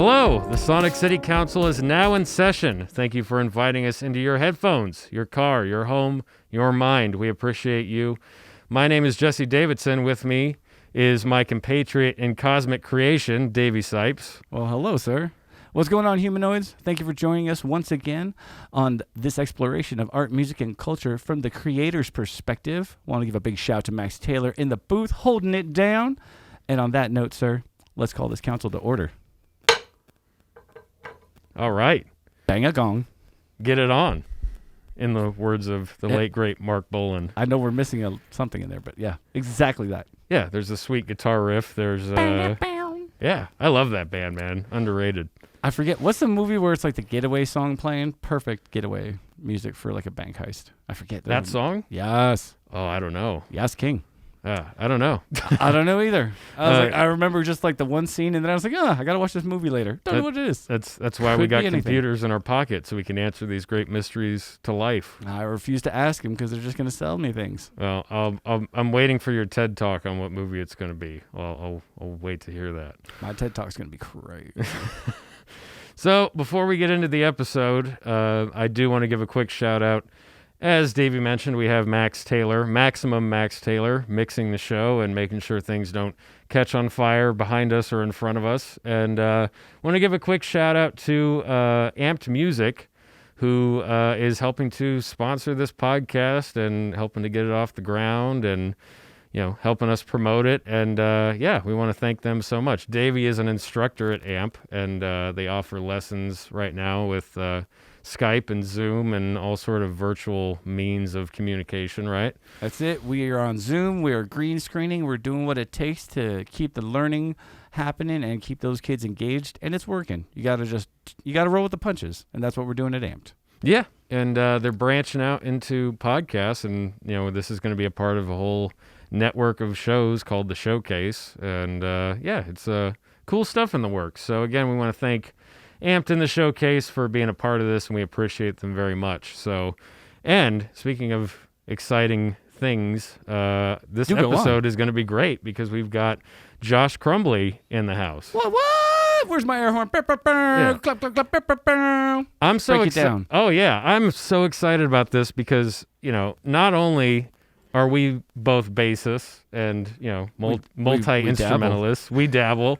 Hello, the Sonic City Council is now in session. Thank you for inviting us into your headphones, your car, your home, your mind. We appreciate you. My name is Jesse Davidson. With me is my compatriot in cosmic creation, Davey Sipes. Well, hello, sir. What's going on, humanoids? Thank you for joining us once again on this exploration of art, music, and culture from the creator's perspective. Want to give a big shout to Max Taylor in the booth, holding it down. And on that note, sir, let's call this council to order. All right. Bang a gong. Get it on, in the words of the late, great Mark Boland. I know we're missing something in there, but yeah, exactly that. Yeah, there's a sweet guitar riff. There's, yeah, I love that band, man. Underrated. I forget, what's the movie where it's like the Getaway song playing? Perfect getaway music for like a bank heist. I forget. That song? Yes. Oh, I don't know. Yes, King. I don't know. I don't know either. I remember just like the one scene, and then I was like, I got to watch this movie later. Don't know what it is. That's why we got computers in our pocket, so we can answer these great mysteries to life. I refuse to ask them because they're just going to sell me things. Well, I'm waiting for your TED Talk on what movie it's going to be. I'll wait to hear that. My TED Talk's going to be crazy. So before we get into the episode, I do want to give a quick shout out. As Davey mentioned, we have Maximum Max Taylor, mixing the show and making sure things don't catch on fire behind us or in front of us. And want to give a quick shout out to Amped Music, who is helping to sponsor this podcast and helping to get it off the ground and, you know, helping us promote it. And we want to thank them so much. Davey is an instructor at AMP, and they offer lessons right now with Skype and Zoom and all sort of virtual means of communication, right? That's it. We are on Zoom. We are green screening. We're doing what it takes to keep the learning happening and keep those kids engaged, and it's working. You got to roll with the punches, and that's what we're doing at Amped. Yeah, and they're branching out into podcasts, and you know, this is going to be a part of a whole network of shows called The Showcase, and it's cool stuff in the works. So again, we want to thank Amped in The Showcase for being a part of this, and we appreciate them very much. So, and speaking of exciting things, this episode is going to be great because we've got Josh Crumbly in the house. What? Where's my air horn? Yeah. Clap, clap, clap, I'm so excited. Oh yeah, I'm so excited about this because, you know, not only are we both bassists and, you know, multi-instrumentalists? We dabble.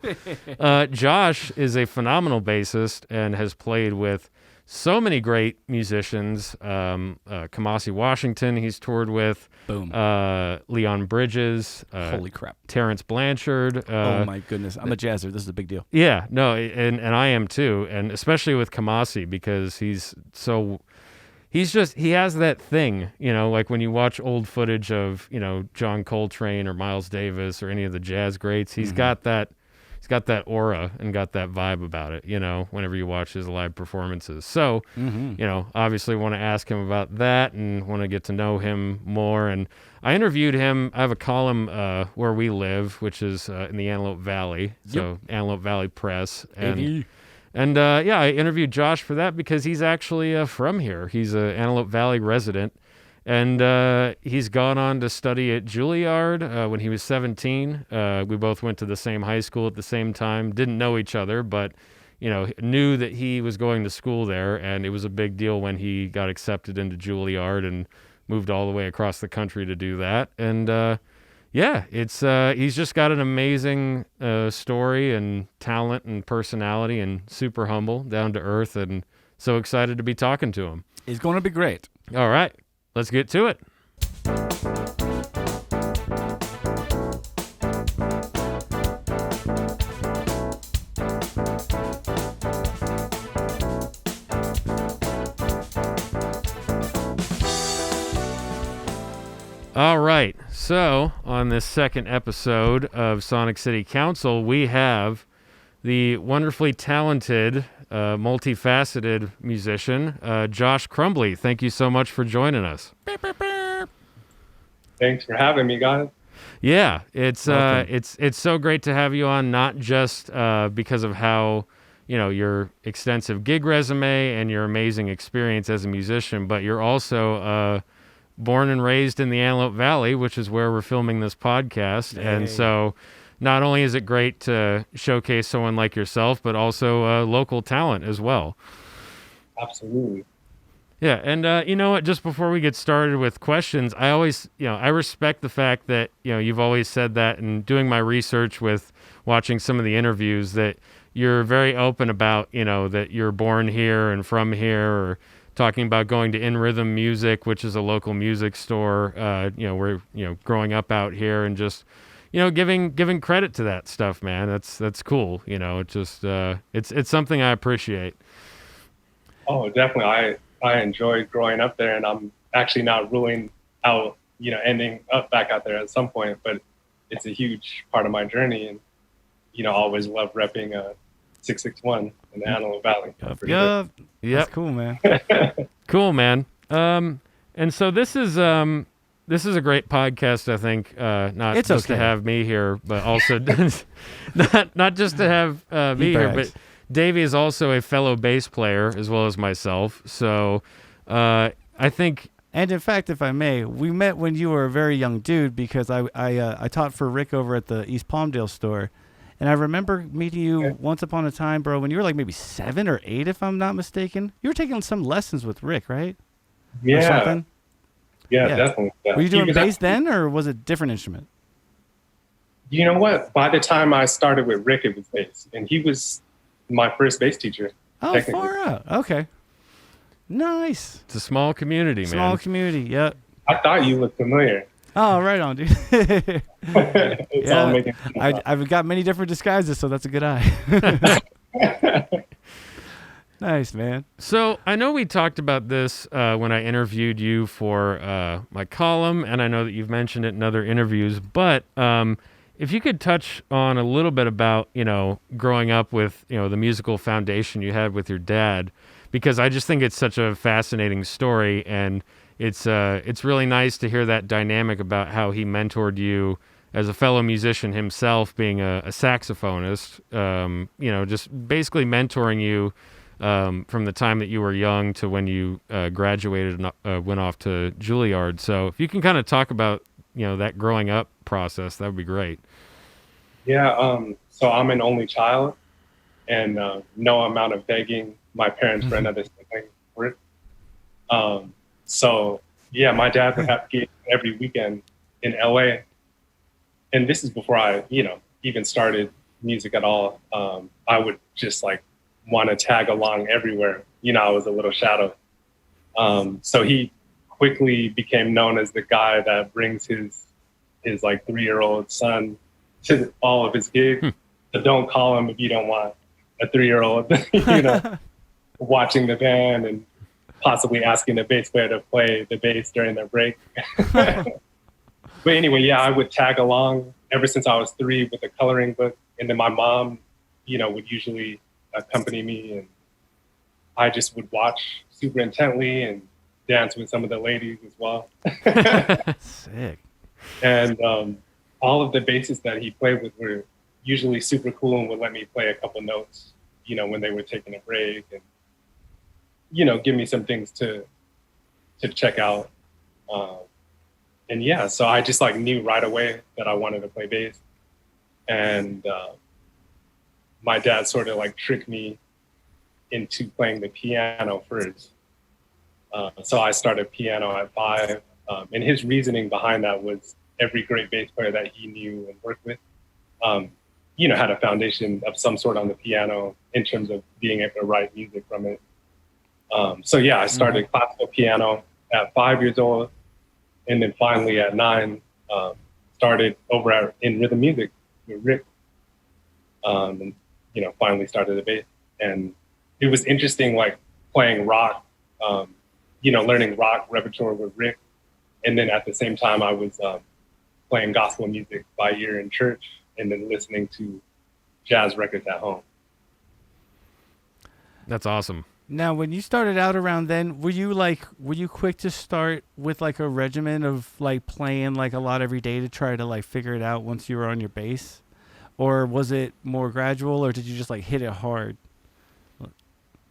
Josh is a phenomenal bassist and has played with so many great musicians. Kamasi, Washington, he's toured with. Boom. Leon Bridges. Holy crap. Terrance Blanchard. Oh, my goodness. I'm a jazzer. This is a big deal. Yeah, no, and I am too. And especially with Kamasi because he has that thing, you know, like when you watch old footage of, you know, John Coltrane or Miles Davis or any of the jazz greats, he's got that aura and got that vibe about it, you know, whenever you watch his live performances. So, you know, obviously want to ask him about that and want to get to know him more. And I interviewed him. I have a column where we live, which is in the Antelope Valley. So Antelope Valley Press. And I interviewed Josh for that because he's actually from here. He's an Antelope Valley resident, and he's gone on to study at Juilliard when he was 17. We both went to the same high school at the same time, didn't know each other, but, you know, knew that he was going to school there, and it was a big deal when he got accepted into Juilliard and moved all the way across the country to do that. And it's he's just got an amazing story and talent and personality and super humble, down to earth, and so excited to be talking to him. It's going to be great. All right, let's get to it. All right, so on this second episode of Sonic City Council, we have the wonderfully talented, multifaceted musician, Josh Crumbly. Thank you so much for joining us. Thanks for having me, guys. Yeah, it's so great to have you on, not just because of how, you know, your extensive gig resume and your amazing experience as a musician, but you're also born and raised in the Antelope Valley, which is where we're filming this podcast. Hey. And so not only is it great to showcase someone like yourself, but also local talent as well. Absolutely. Yeah, and you know what? Just before we get started with questions, I always, I respect the fact that you've always said that, and doing my research with watching some of the interviews, that you're very open about, that you're born here and from here, or talking about going to In Rhythm Music, which is a local music store, where growing up out here, and just giving credit to that stuff, man. That's cool. It just it's something I appreciate. Oh, definitely. I enjoyed growing up there, and I'm actually not ruling out, ending up back out there at some point, but it's a huge part of my journey. And, I always love repping 661 in the Antelope Valley. Yep. That's cool, man. Cool, man. And so this is a great podcast, I think, not it's just okay. to have me here, but also not just to have me here, but Davey is also a fellow bass player as well as myself. So I think... And in fact, if I may, we met when you were a very young dude, because I taught for Rick over at the East Palmdale store. And I remember meeting you once upon a time, bro, when you were like maybe 7 or 8, if I'm not mistaken. You were taking some lessons with Rick, right? Yeah. Yeah, definitely. Yeah. Were you doing bass then, or was it a different instrument? You know what? By the time I started with Rick, it was bass. And he was my first bass teacher. Oh, far out. Okay. Nice. It's a small community, man. Small community, yep. I thought you looked familiar. Oh, right on, dude. It's all making sense. I've got many different disguises, so that's a good eye. Nice, man. So I know we talked about this when I interviewed you for my column, and I know that you've mentioned it in other interviews, but if you could touch on a little bit about, growing up with, the musical foundation you had with your dad, because I just think it's such a fascinating story, and it's really nice to hear that dynamic about how he mentored you as a fellow musician himself, being a saxophonist, just basically mentoring you from the time that you were young to when you graduated and went off to Juilliard. So if you can kind of talk about, that growing up process, that would be great. Yeah, so I'm an only child, and no amount of begging my parents for another sibling worked. So yeah, my dad would have gigs every weekend in LA. And this is before I, even started music at all. I would just want to tag along everywhere. I was a little shadow. So he quickly became known as the guy that brings his 3-year-old son to all of his gigs. So don't call him if you don't want a 3-year-old, watching the band and possibly asking the bass player to play the bass during their break. But anyway, yeah, I would tag along ever since I was 3 with a coloring book. And then my mom, would usually accompany me, and I just would watch super intently and dance with some of the ladies as well. Sick. And all of the basses that he played with were usually super cool and would let me play a couple notes, when they were taking a break, and, give me some things to check out. And yeah, so I just knew right away that I wanted to play bass. And my dad sort of tricked me into playing the piano first. So I started piano at 5. And his reasoning behind that was every great bass player that he knew and worked with, had a foundation of some sort on the piano in terms of being able to write music from it. So yeah, I started classical piano at 5 years old. And then finally at 9, started over in rhythm music with Rick. And, finally started the bass. And it was interesting, playing rock, learning rock repertoire with Rick. And then at the same time, I was playing gospel music by ear in church, and then listening to jazz records at home. That's awesome. Now, when you started out around then, were you quick to start with a regimen of playing a lot every day to try to figure it out once you were on your bass? Or was it more gradual, or did you just hit it hard?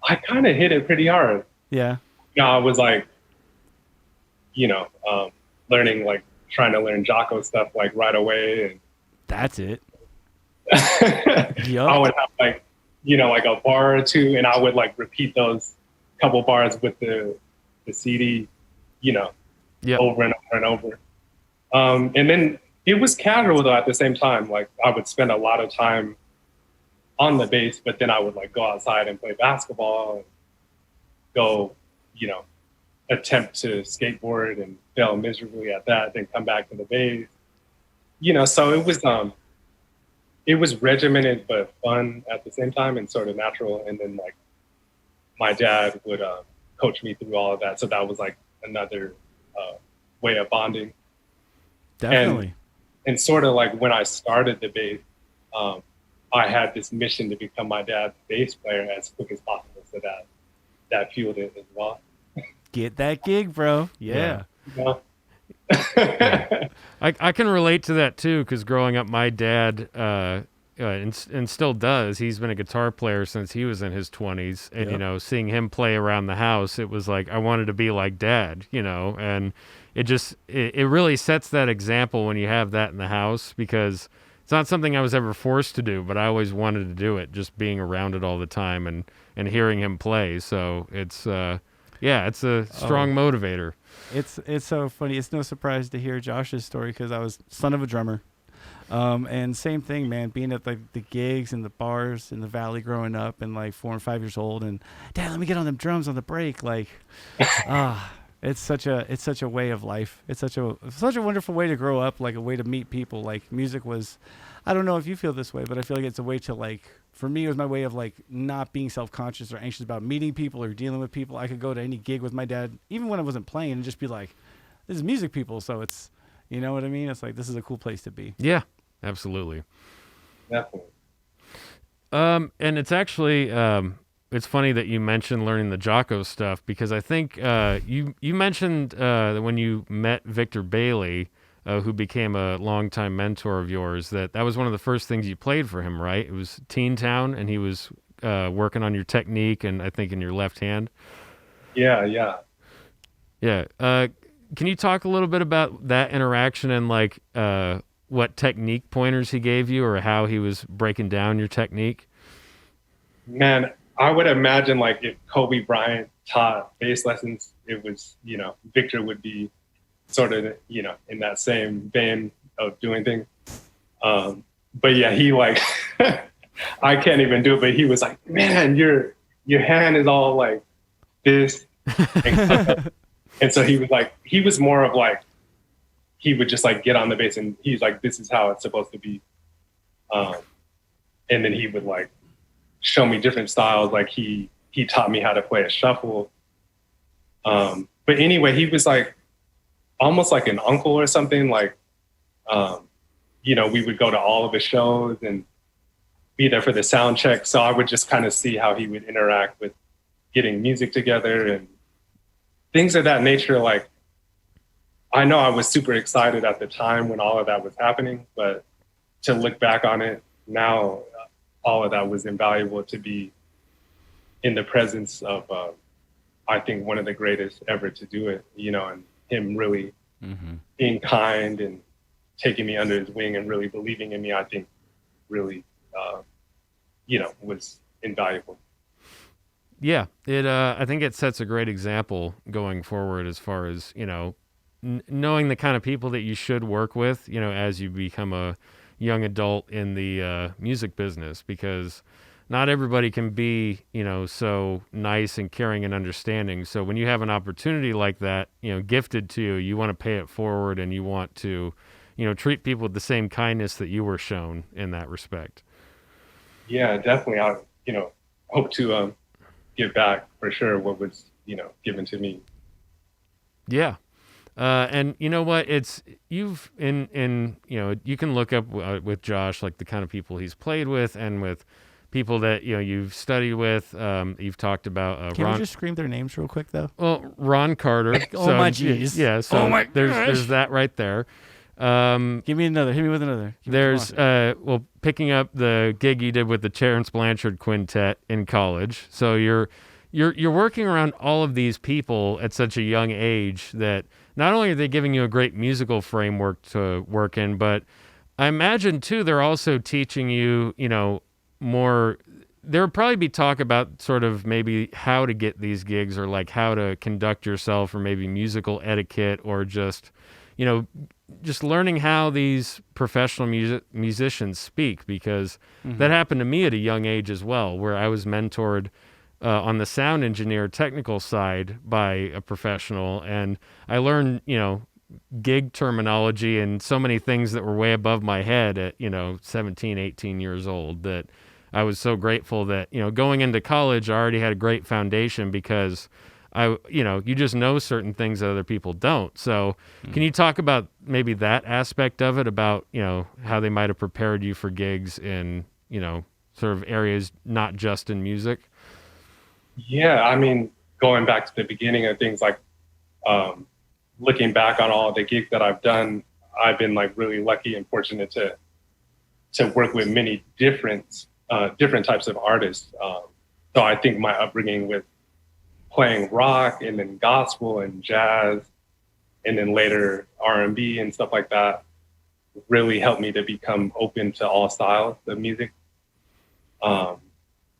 I kind of hit it pretty hard. Yeah. I was learning, trying to learn Jocko stuff right away. And that's it. I would have like, like a bar or two, and I would like repeat those couple bars with the CD, over and over and over. And then it was casual though at the same time. Like I would spend a lot of time on the bass, but then I would like go outside and play basketball and go, attempt to skateboard and fail miserably at that, then come back to the bass. So it was regimented but fun at the same time and sort of natural. And then like my dad would coach me through all of that. So that was like another way of bonding. Definitely. And sort of like when I started the bass, I had this mission to become my dad's bass player as quick as possible. So that fueled it as well. Get that gig, bro. Yeah. I can relate to that too, because growing up, my dad and still does. He's been a guitar player since he was in his 20s, and seeing him play around the house, it was like I wanted to be like Dad, and it really sets that example when you have that in the house, because it's not something I was ever forced to do, but I always wanted to do it, just being around it all the time and hearing him play. So it's it's a strong motivator. It's so funny. It's no surprise to hear Josh's story, because I was son of a drummer. And same thing, man, being at like the gigs and the bars in the Valley growing up and like 4 and 5 years old, and Dad, let me get on them drums on the break. Like, it's such a way of life. It's such a wonderful way to grow up, like a way to meet people. Like music was, I don't know if you feel this way, but I feel like it's a way to like, for me, it was my way of like not being self-conscious or anxious about meeting people or dealing with people. I could go to any gig with my dad, even when I wasn't playing, and just be like, this is music people. So it's, you know what I mean? It's like, this is a cool place to be. Yeah, absolutely. Definitely. And it's actually, it's funny that you mentioned learning the Jocko stuff, because I think you mentioned that when you met Victor Bailey, who became a longtime mentor of yours, that was one of the first things you played for him, right? It was Teen Town, and he was working on your technique, and I think in your left hand. Yeah. Can you talk a little bit about that interaction and like what technique pointers he gave you, or how he was breaking down your technique? Man, I would imagine like if Kobe Bryant taught bass lessons, it was, Victor would be sort of, in that same vein of doing things. But yeah, he like, I can't even do it, but he was like, man, your hand is all like this. And so he was more of like, he would just like get on the bass and he's like, this is how it's supposed to be. And then he would like show me different styles. Like he taught me how to play a shuffle. But anyway, he was like almost like an uncle or something. Like, we would go to all of his shows and be there for the sound check. So I would just kind of see how he would interact with getting music together and things of that nature. Like, I know I was super excited at the time when all of that was happening, but to look back on it now, all of that was invaluable to be in the presence of, I think, one of the greatest ever to do it, and him really being kind and taking me under his wing and really believing in me, I think really, was invaluable. Yeah, I think it sets a great example going forward as far as, knowing the kind of people that you should work with, as you become a young adult in the music business, because not everybody can be, so nice and caring and understanding. So when you have an opportunity like that, gifted to you, you want to pay it forward, and you want to, treat people with the same kindness that you were shown in that respect. Yeah, definitely. I, hope to give back for sure what was, given to me. Yeah. And you know what? You can look up with Josh, like the kind of people he's played with, and with people that, you've studied with. You've talked about Can Ron. you just scream their names real quick, though? Well, Ron Carter. Oh, my jeez. Yeah. So there's that right there. Give me another. Hit me with another. There's picking up the gig you did with the Terrance Blanchard Quintet in college. So you're working around all of these people at such a young age that not only are they giving you a great musical framework to work in, but I imagine too, they're also teaching you, you know, more. There would probably be talk about sort of maybe how to get these gigs, or like how to conduct yourself, or maybe musical etiquette, or just, you know, just learning how these professional musicians speak, because that happened to me at a young age as well, where I was mentored on the sound engineer technical side by a professional, and I learned, you know, gig terminology and so many things that were way above my head at, you know, 17, 18 years old, that I was so grateful that, you know, going into college, I already had a great foundation, because you know, you just know certain things that other people don't. So can you talk about maybe that aspect of it, about, you know, how they might have prepared you for gigs in, you know, sort of areas, not just in music? Yeah, I mean, going back to the beginning of things, like looking back on all the gigs that I've done, I've been like really lucky and fortunate to work with many different types of artists. So I think my upbringing with playing rock, and then gospel and jazz, and then later R&B and stuff like that really helped me to become open to all styles of music.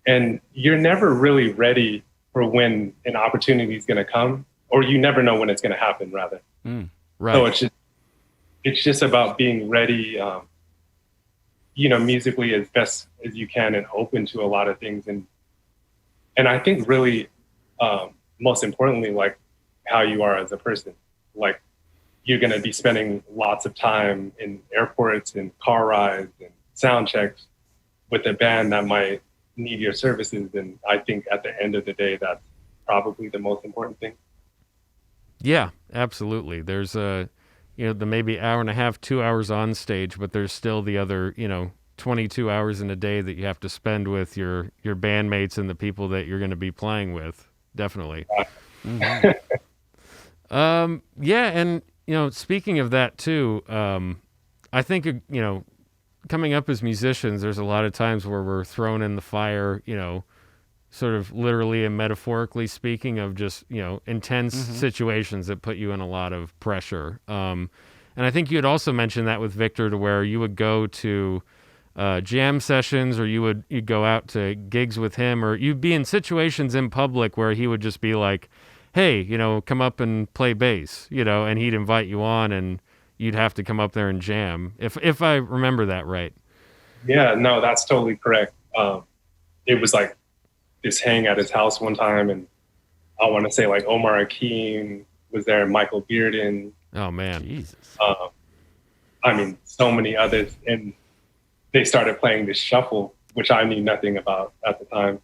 And you're never really ready for when an opportunity is going to come, or you never know when it's going to happen, rather. Right. So it's just about being ready, you know, musically as best as you can, and open to a lot of things. And I think really, most importantly, like how you are as a person. Like, you're going to be spending lots of time in airports and car rides and sound checks with a band that might need your services. And I think at the end of the day, that's probably the most important thing. Yeah, absolutely. There's you know, the maybe hour and a half, 2 hours on stage, but there's still the other, you know, 22 hours in a day that you have to spend with your bandmates and the people that you're going to be playing with. Definitely. Yeah. And, you know, speaking of that too, I think, you know, coming up as musicians, there's a lot of times where we're thrown in the fire, you know, sort of literally and metaphorically speaking, of just, you know, intense situations that put you in a lot of pressure. And I think you had also mentioned that with Victor, to where you would go to jam sessions, or you'd go out to gigs with him, or you'd be in situations in public where he would just be like, hey, you know, come up and play bass, you know, and he'd invite you on, and you'd have to come up there and jam, if I remember that right. Yeah, no, that's totally correct. It was like this hang at his house one time, and I want to say like Omar Akeem was there, and Michael Bearden. Oh man, Jesus. I mean, so many others, and they started playing this shuffle, which I knew nothing about at the time.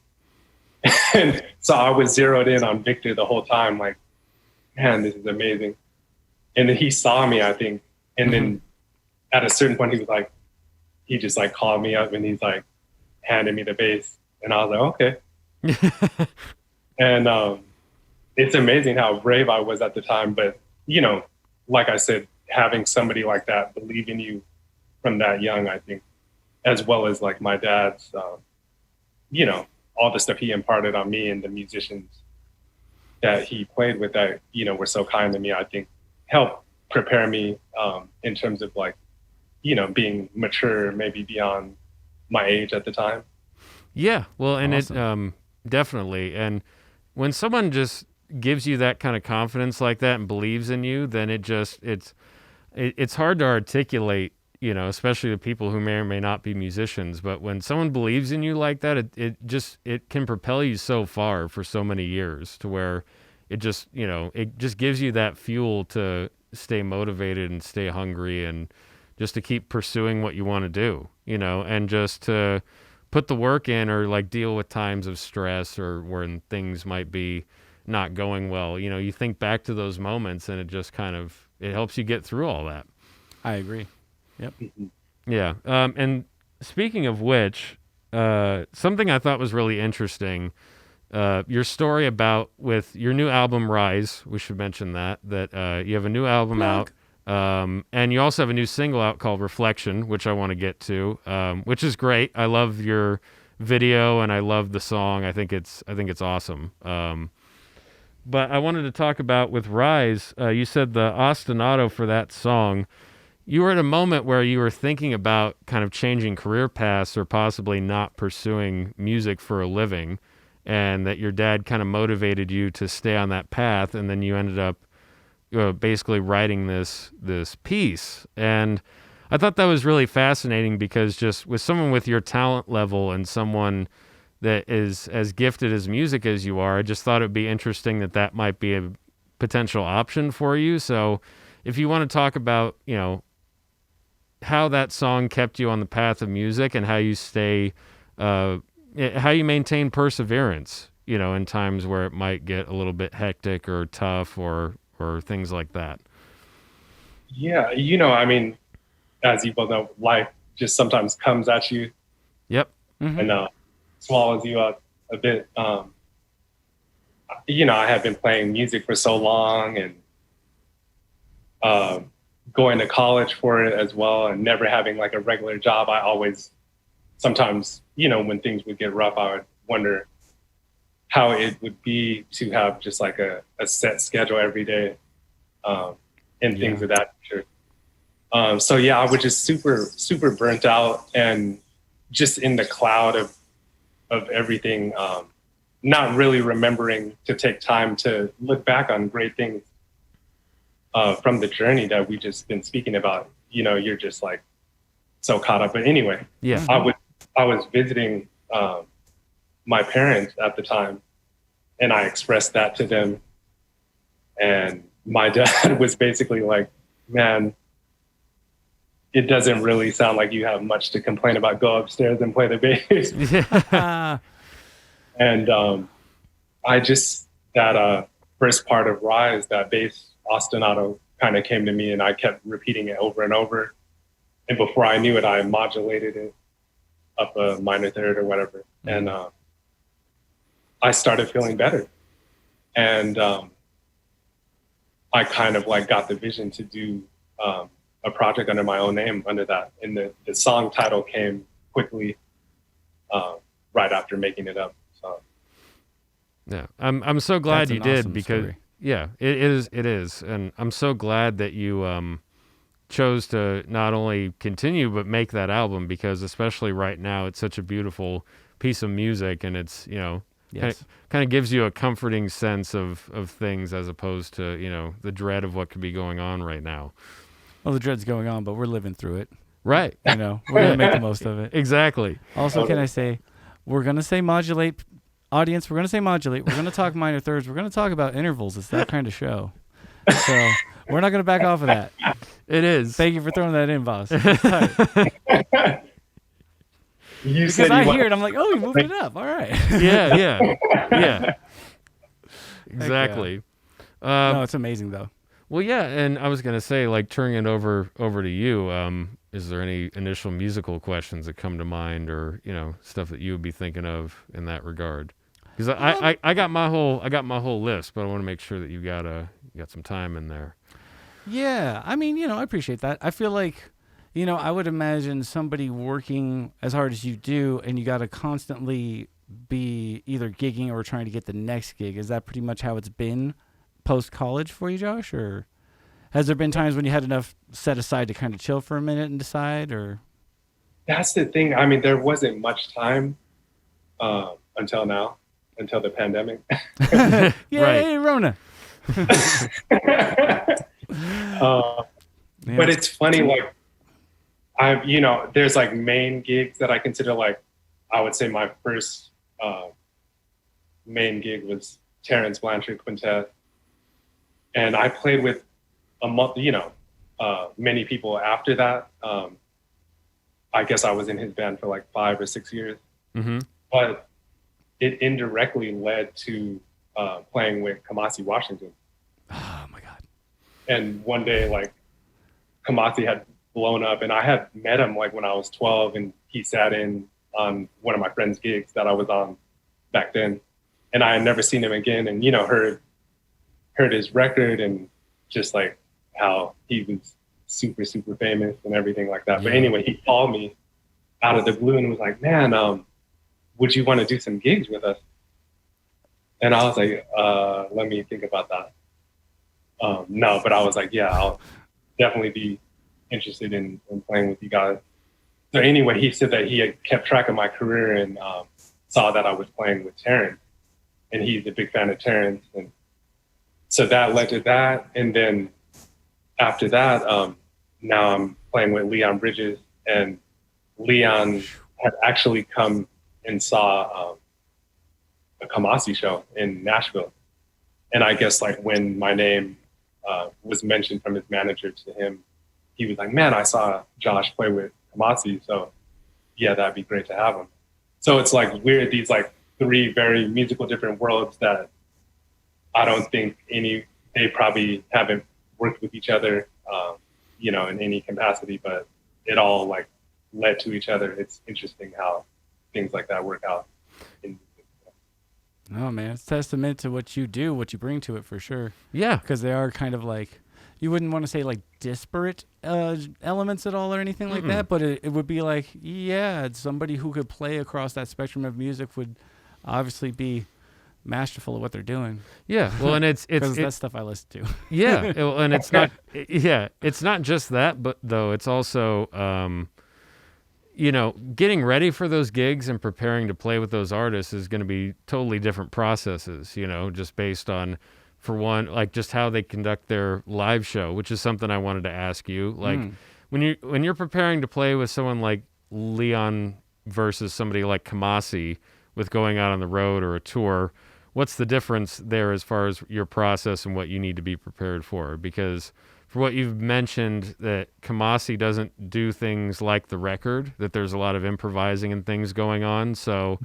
And so I was zeroed in on Victor the whole time, like, man, this is amazing. And then he saw me, I think, and then at a certain point, he just like called me up, and he's like handed me the bass, and I was like, okay. And it's amazing how brave I was at the time. But, you know, like I said, having somebody like that believe in you from that young, I think, as well as like my dad's, you know, all the stuff he imparted on me, and the musicians that he played with that, you know, were so kind to me, I think helped prepare me in terms of like, you know, being mature, maybe beyond my age at the time. Yeah, well, and Awesome. it definitely. And when someone just gives you that kind of confidence like that and believes in you, then it's hard to articulate, you know, especially to people who may or may not be musicians. But when someone believes in you like that, it can propel you so far for so many years, to where it just, you know, it just gives you that fuel to stay motivated and stay hungry, and just to keep pursuing what you want to do, you know, and just to put the work in, or like deal with times of stress, or when things might be not going well. You know, you think back to those moments, and it just kind of, it helps you get through all that. I agree. Yep. Yeah. And speaking of which, something I thought was really interesting, your story about with your new album, Rise, we should mention that you have a new album out, and you also have a new single out called Reflection, which I want to get to, which is great. I love your video, and I love the song. I think it's awesome. But I wanted to talk about with Rise, you said the ostinato for that song, you were at a moment where you were thinking about kind of changing career paths or possibly not pursuing music for a living, and that your dad kind of motivated you to stay on that path, and then you ended up basically writing this piece. And I thought that was really fascinating, because just with someone with your talent level and someone that is as gifted as music as you are, I just thought it'd be interesting that might be a potential option for you. So if you want to talk about, how that song kept you on the path of music and how you stay, how you maintain perseverance, in times where it might get a little bit hectic or tough or things like that. Yeah. I mean, as you both know, life just sometimes comes at you. Yep. Mm-hmm. And swallows you up a bit. I have been playing music for so long, and going to college for it as well, and never having like a regular job. I always, sometimes, when things would get rough, I would wonder how it would be to have just like a set schedule every day, and things of that nature. So yeah, I was just super, super burnt out and just in the cloud of everything, not really remembering to take time to look back on great things from the journey that we just been speaking about. You're just like so caught up. But anyway, yeah, I was visiting my parents at the time, and I expressed that to them. And my dad was basically like, "Man, it doesn't really sound like you have much to complain about. Go upstairs and play the bass." Yeah. And I just, that first part of Rise, that bass ostinato kind of came to me, and I kept repeating it over and over. And before I knew it, I modulated it up a minor third or whatever. And I started feeling better. And I kind of like got the vision to do a project under my own name under that. And the song title came quickly right after making it up. So yeah, I'm so glad you did, awesome because story. yeah, it is, and I'm so glad that you chose to not only continue but make that album, because especially right now it's such a beautiful piece of music, and it's Yes. kind of gives you a comforting sense of things, as opposed to the dread of what could be going on right now. Well, the dread's going on, but we're living through it. Right. We're gonna make the most of it. Exactly. Also, can I say, we're gonna say modulate, audience. We're gonna say modulate. We're gonna talk minor thirds. We're gonna talk about intervals. It's that kind of show. So we're not gonna back off of that. It is. Thank you for throwing that in, boss. you Because I hear it, I'm like, oh, you moved it up. All right. Yeah. Exactly. No, it's amazing though. Well, yeah, and I was gonna say, like, turning it over to you. Is there any initial musical questions that come to mind, or stuff that you would be thinking of in that regard? Because I got my whole list, but I want to make sure that you got some time in there. Yeah, I mean, I appreciate that. I feel like, I would imagine somebody working as hard as you do, and you got to constantly be either gigging or trying to get the next gig. Is that pretty much how it's been post-college for you, Josh? Or has there been times when you had enough set aside to kind of chill for a minute and decide? Or That's the thing. I mean, there wasn't much time until now, until the pandemic. Yay, Rona. But it's funny, like, there's like main gigs that I consider, like, I would say my first main gig was Terrance Blanchard Quintet. And I played with many people after that. I guess I was in his band for like 5 or 6 years. Mm-hmm. But it indirectly led to playing with Kamasi Washington. Oh my God. And one day, like, Kamasi had blown up, and I had met him like when I was 12, and he sat in on one of my friend's gigs that I was on back then. And I had never seen him again, and, heard his record, and just like how he was super, super famous and everything like that. Yeah. But anyway, he called me out of the blue and was like, "Man, would you want to do some gigs with us?" And I was like, let me think about that. No, but I was like, yeah, I'll definitely be interested in playing with you guys. So anyway, he said that he had kept track of my career and saw that I was playing with Terrance, and he's a big fan of Terrance, and so that led to that. And then after that, now I'm playing with Leon Bridges, and Leon had actually come and saw a Kamasi show in Nashville. And I guess like when my name was mentioned from his manager to him, he was like, man, I saw Josh play with Kamasi. So yeah, that'd be great to have him. So it's like we're these like three very musical different worlds that I don't think they probably haven't worked with each other, you know, in any capacity, but it all like led to each other. It's interesting how things like that work out. Oh man, it's testament to what you do, what you bring to it for sure. Yeah. Because they are kind of like, you wouldn't want to say like disparate elements at all or anything like that, but it would be like, yeah, somebody who could play across that spectrum of music would obviously be masterful at what they're doing. Yeah. Well, and it's that stuff I listen to. Yeah. And it's not, yeah, it's not just that, but though it's also, you know, getting ready for those gigs and preparing to play with those artists is going to be totally different processes, you know, just based on, for one, like just how they conduct their live show, which is something I wanted to ask you. Like when you're preparing to play with someone like Leon versus somebody like Kamasi with going out on the road or a tour, what's the difference there as far as your process and what you need to be prepared for? Because for what you've mentioned, that Kamasi doesn't do things like the record, that there's a lot of improvising and things going on. So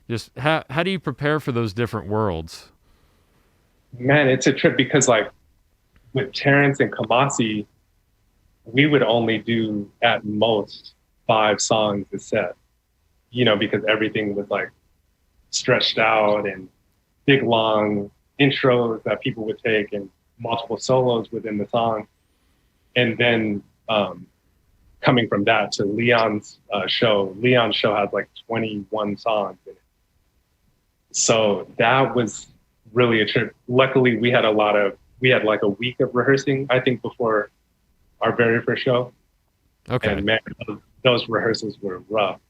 just how do you prepare for those different worlds? Man, it's a trip because like with Terrance and Kamasi, we would only do at most 5 songs a set, you know, because everything was like stretched out and big long intros that people would take and multiple solos within the song. And then coming from that to Leon's show has like 21 songs in it. So that was really a trip. Luckily, we had like a week of rehearsing, I think, before our very first show. Okay. And man, those rehearsals were rough.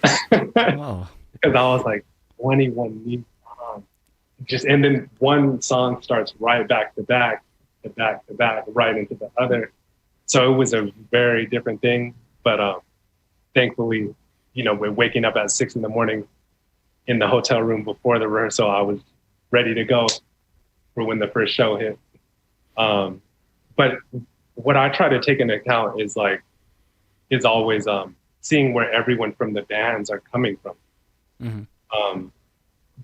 Oh. Because I was like, 21 new songs. And then one song starts right back to back, right into the other. So it was a very different thing. But thankfully, you know, we're waking up at 6 a.m. in the hotel room before the rehearsal. I was ready to go for when the first show hit. But what I try to take into account is always seeing where everyone from the bands are coming from. Mm-hmm.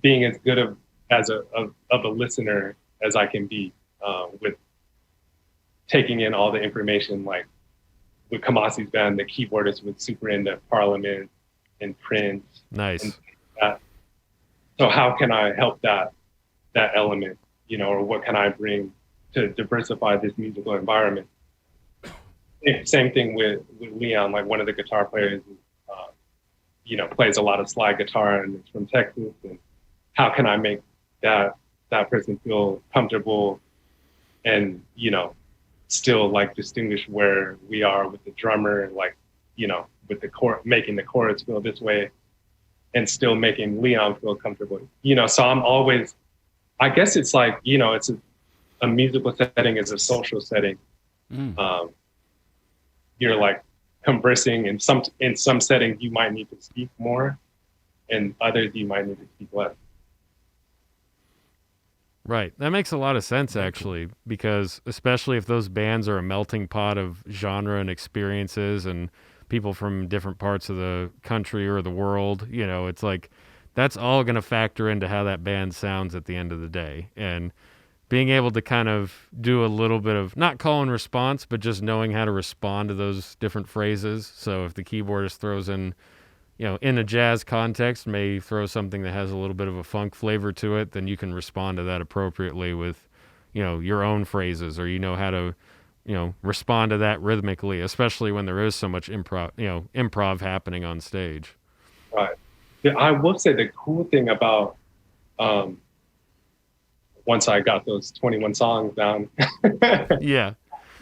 Being as good of a listener as I can be with taking in all the information. Like with Kamasi's band, the keyboardist was super into Parliament and Prince. Nice. And that. So how can I help that element, you know, or what can I bring to diversify this musical environment? Same thing with Leon, like one of the guitar players, you know, plays a lot of slide guitar and is from Texas. And how can I make that person feel comfortable and, you know, still like distinguish where we are with the drummer and like, you know, with the making the chorus feel this way and still making Leon feel comfortable, you know. So I'm always, I guess it's like, you know, it's a musical setting is a social setting. You're like conversing in some settings you might need to speak more, and others you might need to speak less. Right. That makes a lot of sense, actually, because especially if those bands are a melting pot of genre and experiences and people from different parts of the country or the world, you know, it's like that's all going to factor into how that band sounds at the end of the day. And being able to kind of do a little bit of not call and response, but just knowing how to respond to those different phrases. So if the keyboardist throws in, you know, in a jazz context, may throw something that has a little bit of a funk flavor to it, then you can respond to that appropriately with, you know, your own phrases, or you know how to, you know, respond to that rhythmically, especially when there is so much improv happening on stage. Right. Yeah, I will say the cool thing about once I got those 21 songs down, yeah,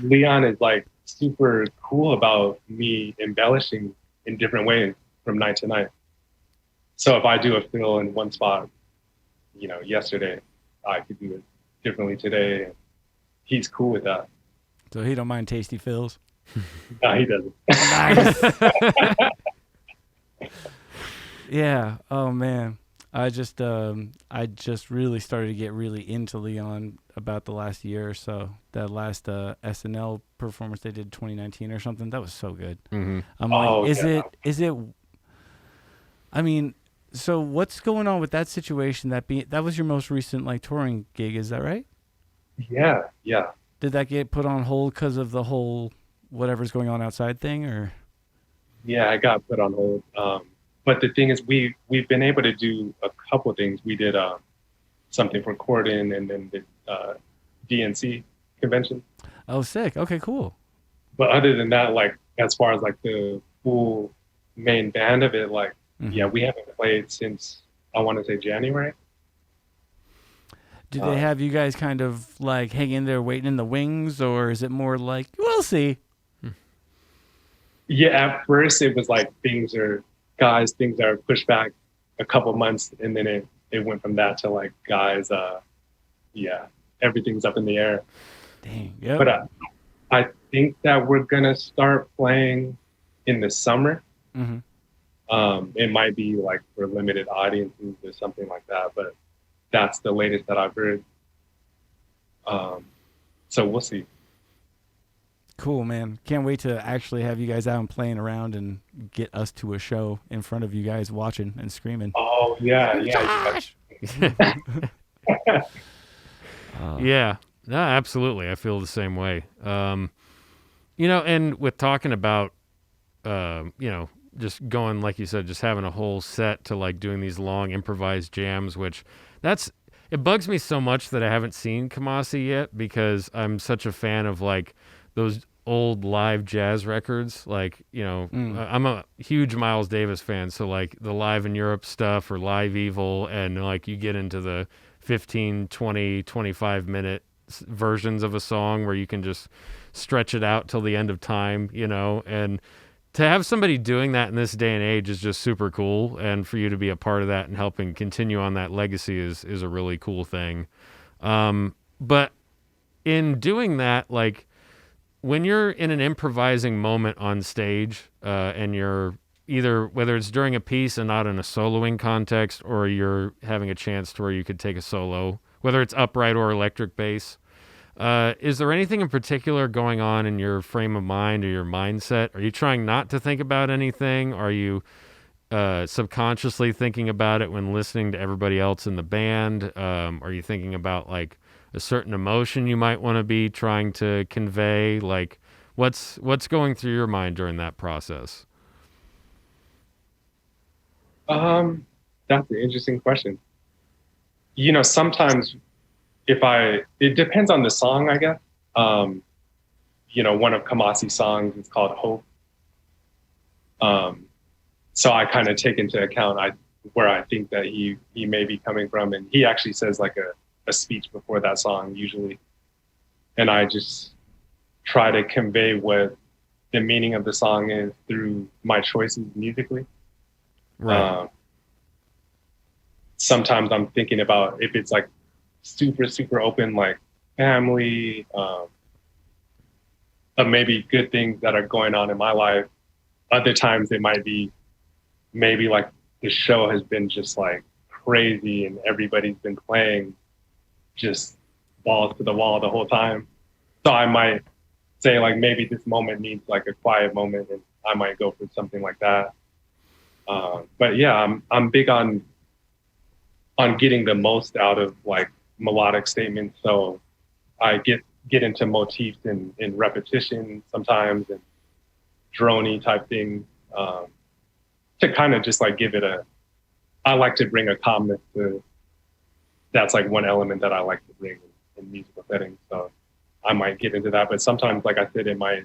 Leon is like super cool about me embellishing in different ways from night to night. So if I do a fill in one spot, you know, yesterday, I could do it differently today. And he's cool with that. So he don't mind tasty fills? No, he doesn't. Nice. Yeah. Oh man. I just really started to get really into Leon about the last year or so. That last SNL performance they did 2019 or something, that was so good. Mm-hmm. I'm like, Oh, is yeah. it I mean, so what's going on with that situation? That was your most recent like touring gig, is that right? Yeah, yeah. Did that get put on hold because of the whole whatever's going on outside thing, or? Yeah, I got put on hold. But the thing is, we've been able to do a couple things. We did something for Corden and then the DNC convention. Oh, sick. Okay, cool. But other than that, like as far as like the full main band of it, like yeah, we haven't played since I want to say January. Do they have you guys kind of like hang in there waiting in the wings, or is it more like we'll see? Yeah, at first it was like things are pushed back a couple months, and then it went from that to like guys, yeah, everything's up in the air. Dang. Yep. But I think that we're gonna start playing in the summer. Mm-hmm. It might be like for limited audiences or something like that, but that's the latest that I've heard. So we'll see. Cool, man. Can't wait to actually have you guys out and playing around and get us to a show in front of you guys watching and screaming. Oh yeah, Josh! Yeah, no, absolutely. I feel the same way. You know, and with talking about, you know, just going, like you said, just having a whole set to like doing these long improvised jams, which it bugs me so much that I haven't seen Kamasi yet, because I'm such a fan of like those old live jazz records. Like, you know, I'm a huge Miles Davis fan. So like the Live in Europe stuff or Live Evil, and like you get into the 15, 20, 25 minute versions of a song where you can just stretch it out till the end of time, you know, and to have somebody doing that in this day and age is just super cool. And for you to be a part of that and helping continue on that legacy is a really cool thing. But in doing that, like when you're in an improvising moment on stage, and you're either, whether it's during a piece and not in a soloing context, or you're having a chance to where you could take a solo, whether it's upright or electric bass, is there anything in particular going on in your frame of mind or your mindset? Are you trying not to think about anything? Are you subconsciously thinking about it when listening to everybody else in the band? Are you thinking about like a certain emotion you might want to be trying to convey? Like what's going through your mind during that process? That's an interesting question. You know, sometimes it depends on the song, I guess. You know, one of Kamasi's songs is called Hope. So I kind of take into account where I think that he may be coming from. And he actually says like a speech before that song usually. And I just try to convey what the meaning of the song is through my choices musically. Right. Sometimes I'm thinking about if it's like super, super open, like family, maybe good things that are going on in my life. Other times it might be maybe like the show has been just like crazy and everybody's been playing just balls to the wall the whole time. So I might say like maybe this moment needs like a quiet moment, and I might go for something like that. But yeah, I'm big on getting the most out of like melodic statements. So I get into motifs in repetition sometimes, and droney type things, to kind of just like give it I like to bring a calmness to, that's like one element that I like to bring in musical settings. So I might get into that, but sometimes, like I said, it might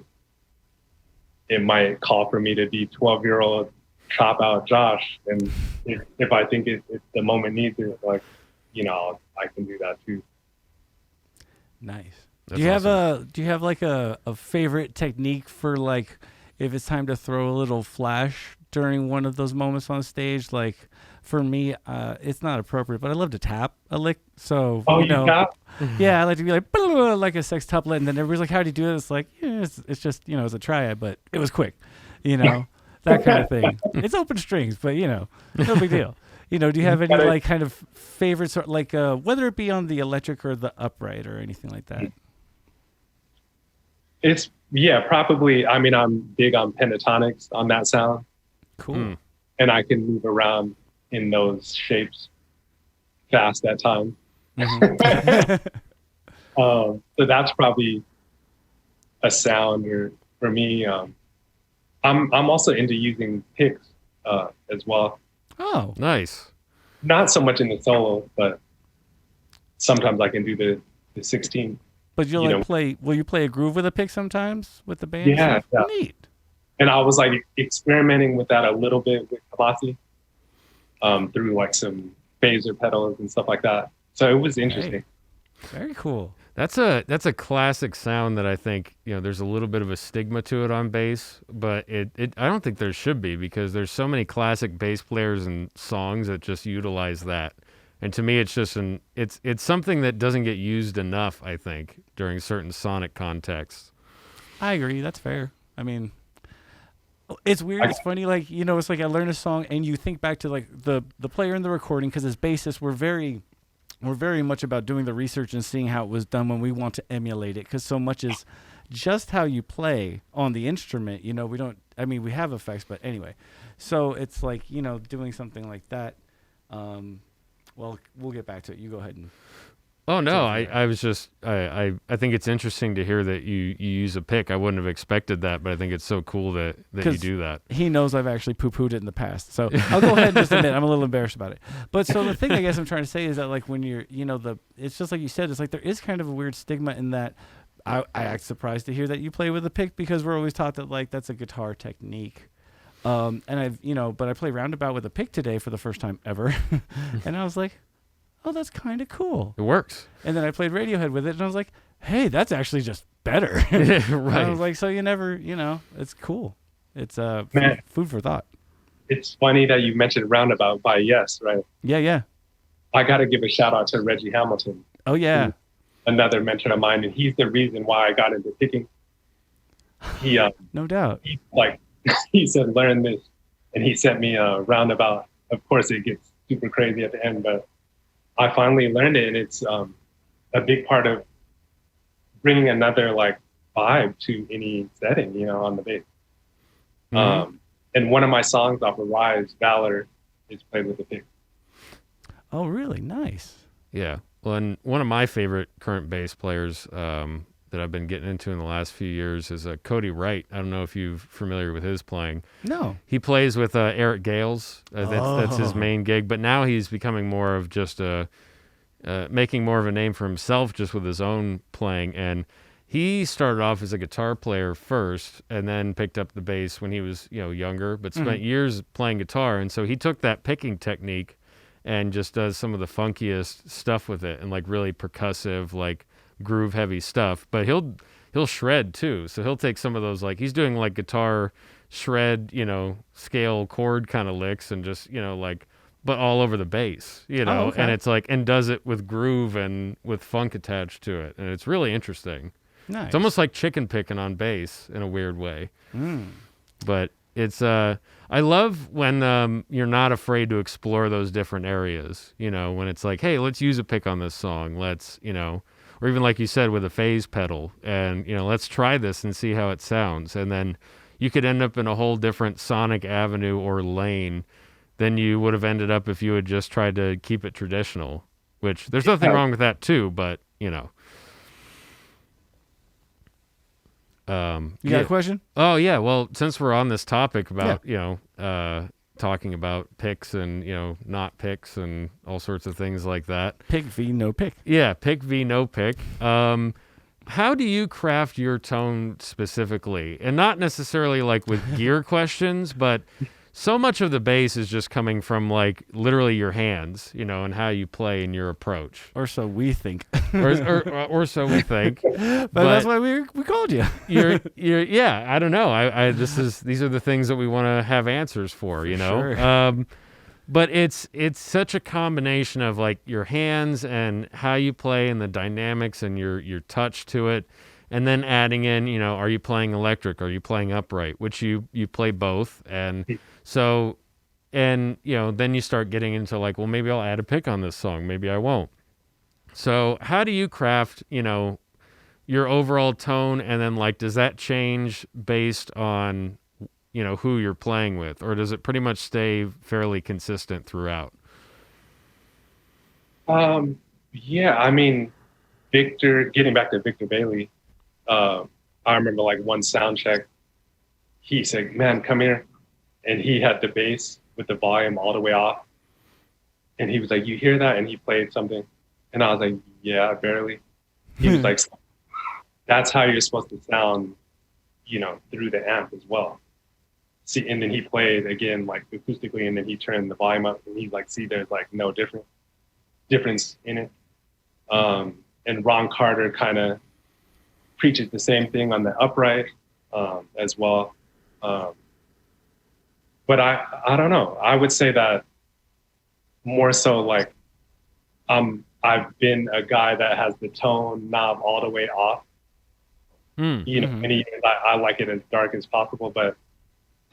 call for me to be 12-year-old chop out Josh. And if I think if the moment needs it, like, you know, I can do that too. Nice. That's Do you have awesome. like a favorite technique for like if it's time to throw a little flash during one of those moments on stage? Like for me, it's not appropriate, but I love to tap a lick. So Oh, you tap? yeah, I like to be like like a sextuplet, and then everybody's like, "How do you do it?" It's like, yeah, it's just it's a triad, but it was quick, that kind of thing. It's open strings, but no big deal. Do you have any like kind of favorites, or like whether it be on the electric or the upright or anything like that? It's probably. I mean, I'm big on pentatonics on that sound. Cool. And I can move around in those shapes fast at times. So that's probably a sound for me. I'm also into using picks as well. Oh, Nice. Not so much in the solo, but sometimes I can do the 16. but you'll play. Will you play a groove with a pick sometimes with the band? Yeah, yeah. Neat. And I was like experimenting with that a little bit with Kamasi through like some phaser pedals and stuff like that. So it was interesting. Very cool. That's a classic sound that I think there's a little bit of a stigma to it on bass, but I don't think there should be, because there's so many classic bass players and songs that just utilize that. And to me, it's just it's something that doesn't get used enough, I think, during certain sonic contexts. I agree. That's fair. I mean, it's weird. It's funny. Like it's like I learn a song and you think back to like the player in the recording, because as bassists we're very much about doing the research and seeing how it was done when we want to emulate it, because so much is just how you play on the instrument. We don't. I mean, we have effects, but anyway. So it's like doing something like that. Well, we'll get back to it. You go ahead and. Oh no, I was just I think it's interesting to hear that you use a pick. I wouldn't have expected that, but I think it's so cool that you do that. He knows I've actually poo-pooed it in the past, so I'll go ahead and just admit I'm a little embarrassed about it. But so the thing I guess I'm trying to say is that like when you're it's just like you said, it's like there is kind of a weird stigma in that. I act surprised to hear that you play with a pick, because we're always taught that like that's a guitar technique. And I've but I play roundabout with a pick today for the first time ever, and I was like, oh, that's kind of cool. It works. And then I played Radiohead with it, and I was like, hey, that's actually just better. Right. I was like, so you never, it's cool. It's food for thought. It's funny that you mentioned Roundabout by Yes, right? Yeah. I got to give a shout out to Reggie Hamilton. Oh, yeah. Another mentor of mine, and he's the reason why I got into picking. He, no doubt. He said, learn this. And he sent me a Roundabout. Of course, it gets super crazy at the end, but I finally learned it, and it's a big part of bringing another like vibe to any setting, on the bass. Mm-hmm. And one of my songs off of Rise, Valor, is played with a pick. Oh, really? Nice. Yeah. Well, and one of my favorite current bass players that I've been getting into in the last few years is Cody Wright. I don't know if you're familiar with his playing. No. He plays with Eric Gales. That's his main gig. But now he's becoming more of just making more of a name for himself just with his own playing. And he started off as a guitar player first, and then picked up the bass when he was younger, but spent years playing guitar. And so he took that picking technique and just does some of the funkiest stuff with it, and like really percussive, like groove heavy stuff. But he'll shred too. So he'll take some of those, like he's doing like guitar shred, scale chord kind of licks, and just but all over the bass, Oh, okay. and it's like, and does it with groove and with funk attached to it, and it's really interesting. Nice. It's almost like chicken picking on bass in a weird way. But it's I love when you're not afraid to explore those different areas, when it's like, hey, let's use a pick on this song, let's or even like you said with a phase pedal, and let's try this and see how it sounds. And then you could end up in a whole different sonic avenue or lane than you would have ended up if you had just tried to keep it traditional, which there's nothing wrong with that too, but you got a question? Oh yeah. Well, since we're on this topic about talking about picks and not picks and all sorts of things like that. Pick v no pick. Yeah, pick v no pick. How do you craft your tone specifically, and not necessarily like with gear questions, but so much of the bass is just coming from like literally your hands, and how you play and your approach. Or so we think. or so we think. But that's why we called you. Yeah, I don't know. These are the things that we want to have answers for, Sure. But it's such a combination of like your hands and how you play and the dynamics and your touch to it. And then adding in, are you playing electric? Are you playing upright? Which you play both. And so, then you start getting into like, well, maybe I'll add a pick on this song. Maybe I won't. So how do you craft, your overall tone? And then like, does that change based on, who you're playing with? Or does it pretty much stay fairly consistent throughout? Yeah, I mean, getting back to Victor Bailey, I remember like one sound check, he said, man, come here. And he had the bass with the volume all the way off. And he was like, you hear that? And he played something. And I was like, yeah, barely. He was like, that's how you're supposed to sound, through the amp as well. See, and then he played again, like acoustically, and then he turned the volume up and he's like, see, there's like no difference in it. And Ron Carter kind of preaches the same thing on the upright as well. But I don't know. I would say that more so like I've been a guy that has the tone knob all the way off. And even I like it as dark as possible, but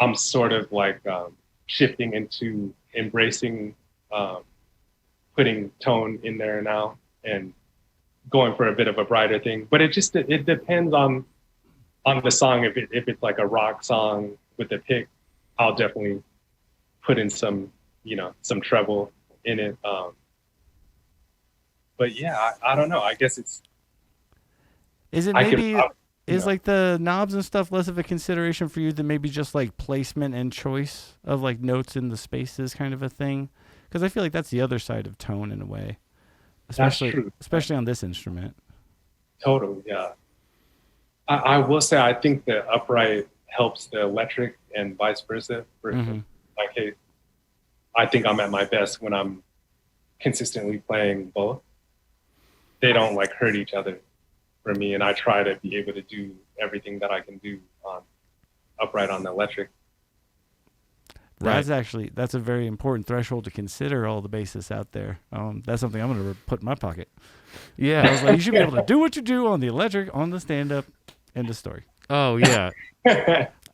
I'm sort of like shifting into embracing putting tone in there now and going for a bit of a brighter thing. But it depends on the song. If it's like a rock song with a pick, I'll definitely put in some treble in it. But yeah, I don't know. I guess it's. Is it maybe like the knobs and stuff less of a consideration for you than maybe just like placement and choice of like notes in the spaces kind of a thing? Because I feel like that's the other side of tone in a way, especially on this instrument. Totally, yeah. I will say I think the upright helps the electric and vice versa. For my case, I think I'm at my best when I'm consistently playing both. They don't like hurt each other for me, and I try to be able to do everything that I can do on upright on the electric. That's a very important threshold to consider, all the bassists out there. That's something I'm going to put in my pocket. Yeah. I was like, you should be able to do what you do on the electric, on the stand-up, end of story. Oh, yeah.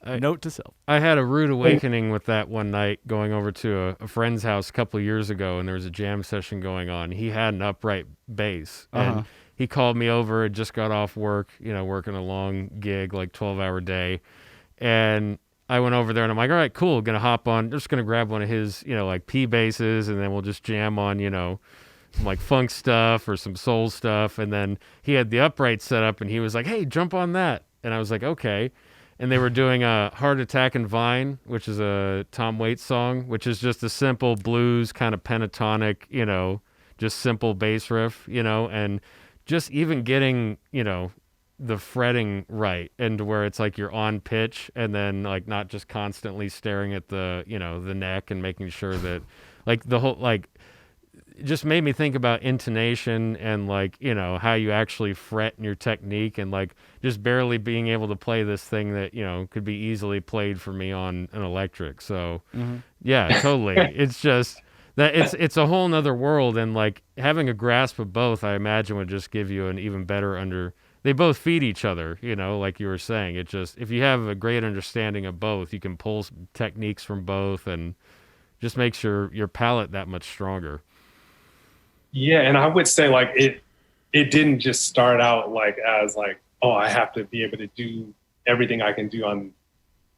Note to self. I had a rude awakening with that one night going over to a friend's house a couple of years ago, and there was a jam session going on. He had an upright bass, and he called me over, had just got off work, working a long gig, like 12-hour day, and I went over there and I'm like, all right, cool. Gonna hop on, just gonna grab one of his, like P basses, and then we'll just jam on, some like funk stuff or some soul stuff. And then he had the upright set up and he was like, hey, jump on that. And I was like, okay. And they were doing a Heart Attack and Vine, which is a Tom Waits song, which is just a simple blues kind of pentatonic, just simple bass riff, and just even getting, the fretting right and to where it's like you're on pitch and then like not just constantly staring at the the neck and making sure that like the whole like it just made me think about intonation and like how you actually fret in your technique and like just barely being able to play this thing that could be easily played for me on an electric. So yeah, totally. It's just that it's a whole nother world, and like having a grasp of both I imagine would just give you an even better they both feed each other, like you were saying. It just, if you have a great understanding of both, you can pull techniques from both and just makes your palette that much stronger. Yeah, and I would say like it didn't just start out like as like, oh, I have to be able to do everything I can do on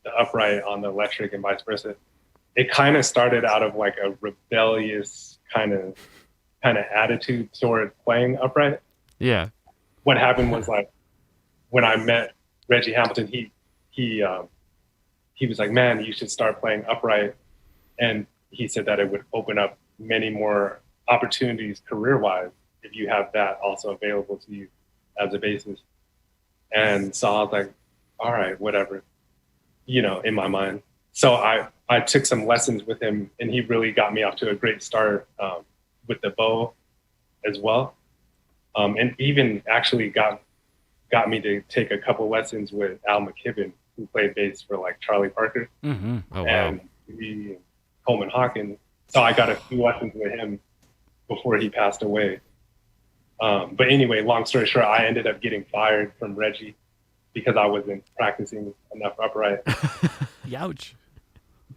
the upright on the electric and vice versa. It kind of started out of like a rebellious kind of attitude toward playing upright. Yeah. What happened was like when I met Reggie Hamilton, he was like, man, you should start playing upright. And he said that it would open up many more opportunities career-wise if you have that also available to you as a bassist. And so I was like, all right, whatever, in my mind. so I took some lessons with him, and he really got me off to a great start with the bow as well. And even actually got me to take a couple lessons with Al McKibben, who played bass for like Charlie Parker Oh, wow. and Coleman Hawkins. So I got a few lessons with him before he passed away. But anyway, long story short, I ended up getting fired from Reggie because I wasn't practicing enough upright. Youch.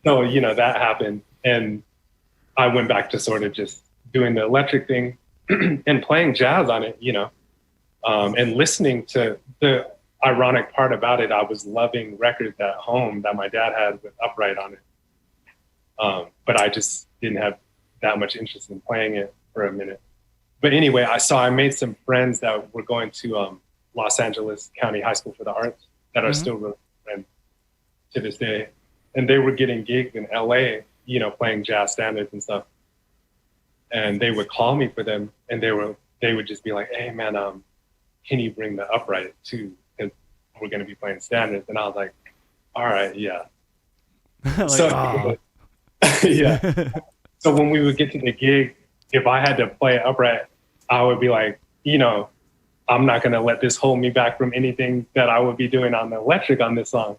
So, that happened. And I went back to sort of just doing the electric thing and playing jazz on it, and listening to the ironic part about it. I was loving records at home that my dad had with upright on it. But I just didn't have that much interest in playing it for a minute. But anyway, I made some friends that were going to Los Angeles County High School for the Arts that are still really friends to this day. And they were getting gigs in LA, playing jazz standards and stuff. And they would call me for them, and they would just be like, "Hey man, can you bring the upright too? Because we're gonna be playing standards." And I was like, "All right, yeah." Yeah. So when we would get to the gig, if I had to play upright, I would be like, I'm not gonna let this hold me back from anything that I would be doing on the electric on this song.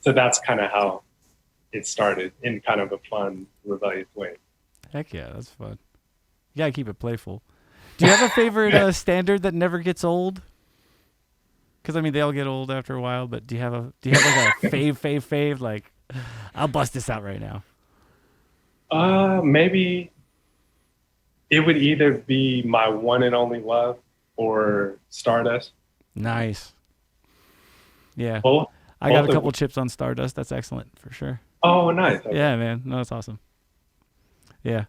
So that's kind of how it started, in kind of a fun, rebellious way. Heck yeah, that's fun. You gotta keep it playful. Do you have a favorite standard that never gets old? Because they all get old after a while. But do you have like a fave? Like, I'll bust this out right now. Maybe it would either be My One and Only Love or Stardust. Nice. Yeah. Both. I got a couple chips on Stardust. That's excellent for sure. Oh, nice. Okay. Yeah, man. No, that's awesome. Yeah.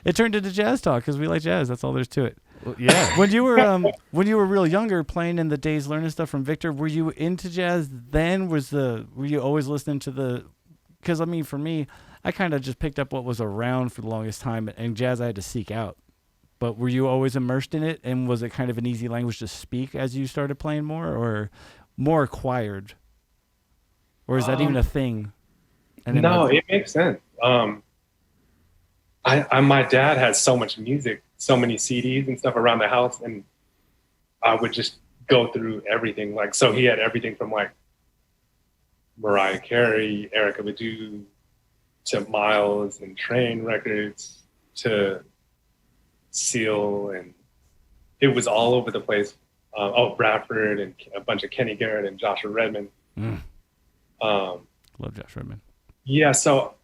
It turned into jazz talk because we like jazz. That's all there's to it. Well, yeah. When you were real younger, playing in the days, learning stuff from Victor, were you into jazz then? Were you always listening to the? Because for me, I kind of just picked up what was around for the longest time, and jazz I had to seek out. But were you always immersed in it, and was it kind of an easy language to speak as you started playing more, or more acquired, or is that even a thing? No, it makes sense. My dad had so much music, so many CDs and stuff around the house, and I would just go through everything. Like, so he had everything from like Mariah Carey, Erykah Badu, to Miles and Train records, to Seal, and it was all over the place. Bradford, and a bunch of Kenny Garrett and Joshua Redman. Love Josh Redman. Yeah, so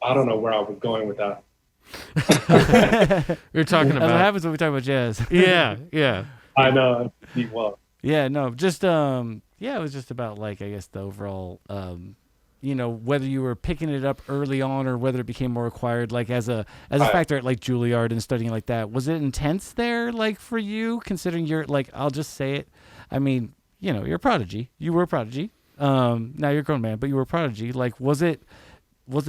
I don't know where I was going with that. We were talking about. That's what happens when we talk about jazz. Yeah. I know. Well. Yeah, no, just it was just about like, I guess, the overall whether you were picking it up early on or whether it became more acquired, like as a factor at like Juilliard and studying like that. Was it intense there, like for you, considering you're like, I'll just say it. You're a prodigy. You were a prodigy. Now you're a grown man, but you were a prodigy. Like, what was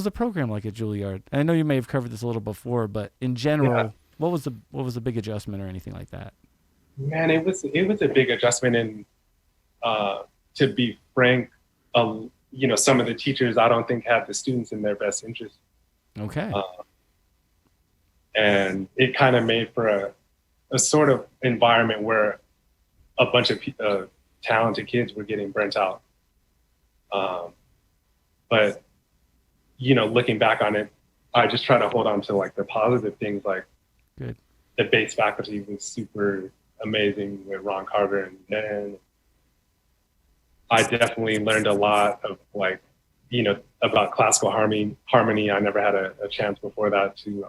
the program like at Juilliard? And I know you may have covered this a little before, but in general, what was the big adjustment or anything like that? Man, it was a big adjustment, and to be frank, some of the teachers I don't think had the students in their best interest. Okay. And it kind of made for a sort of environment where a bunch of talented kids were getting burnt out. But looking back on it, I just try to hold on to like the positive things. Like, good. The bass faculty was super amazing with Ron Carter, and Dan. I definitely learned a lot of like, about classical harmony. I never had a chance before that to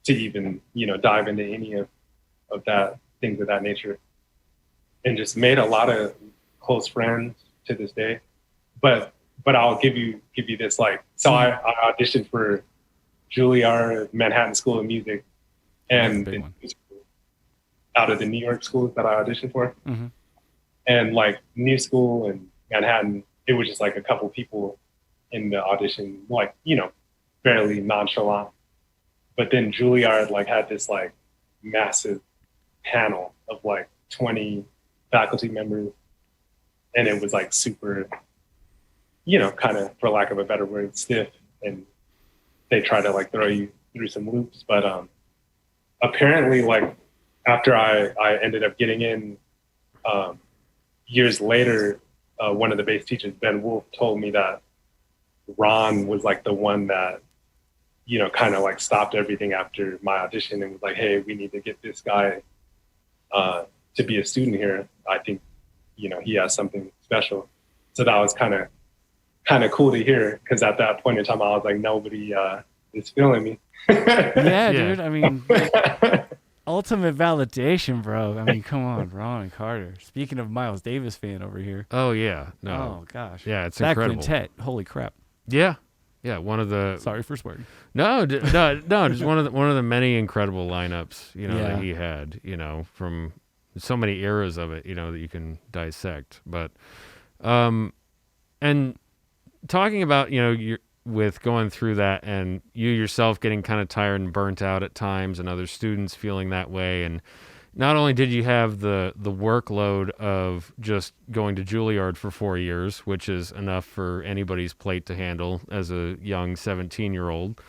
even, dive into any of that, things of that nature, and just made a lot of close friends to this day. But I'll give you this, like, so I auditioned for Juilliard, Manhattan School of Music, and out of the New York schools that I auditioned for. Mm-hmm. And like New School and Manhattan, it was just like a couple people in the audition, like, fairly nonchalant. But then Juilliard like had this like massive panel of like 20 faculty members, and it was like super kind of, for lack of a better word, stiff, and they try to like throw you through some loops. But apparently, like after I ended up getting in, years later, one of the bass teachers, Ben Wolf, told me that Ron was like the one that, kind of like stopped everything after my audition and was like, hey, we need to get this guy to be a student here. I think, he has something special. So that was kind of cool to hear, because at that point in time, I was like, nobody is feeling me. Yeah, dude. I mean, ultimate validation, bro. I mean, come on, Ron and Carter. Speaking of Miles Davis fan over here. Oh yeah, no. Oh gosh. Yeah, it's that incredible. quintet. Holy crap. Yeah, one of the. Sorry for swearing. No, just one of the many incredible lineups that he had. From so many eras of it. That you can dissect. But, and talking about with going through that and you yourself getting kind of tired and burnt out at times and other students feeling that way. And not only did you have the workload of just going to Juilliard for 4 years, which is enough for anybody's plate to handle as a young 17-year-old,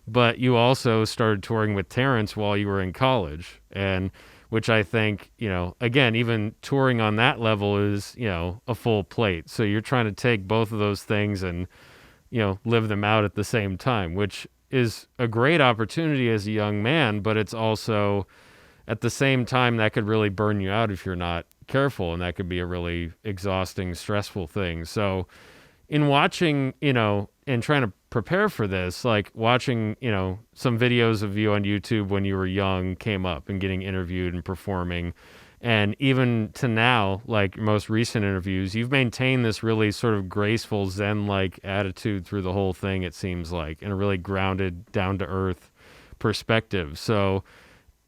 but you also started touring with Terrance while you were in college. And which I think, again, even touring on that level is, a full plate. So you're trying to take both of those things and live them out at the same time, which is a great opportunity as a young man, but it's also at the same time that could really burn you out if you're not careful, and that could be a really exhausting, stressful thing. So in watching, and trying to prepare for this, like watching, some videos of you on YouTube when you were young came up and getting interviewed and performing. And even to now, like your most recent interviews, you've maintained this really sort of graceful Zen-like attitude through the whole thing, it seems like, in a really grounded, down-to-earth perspective. So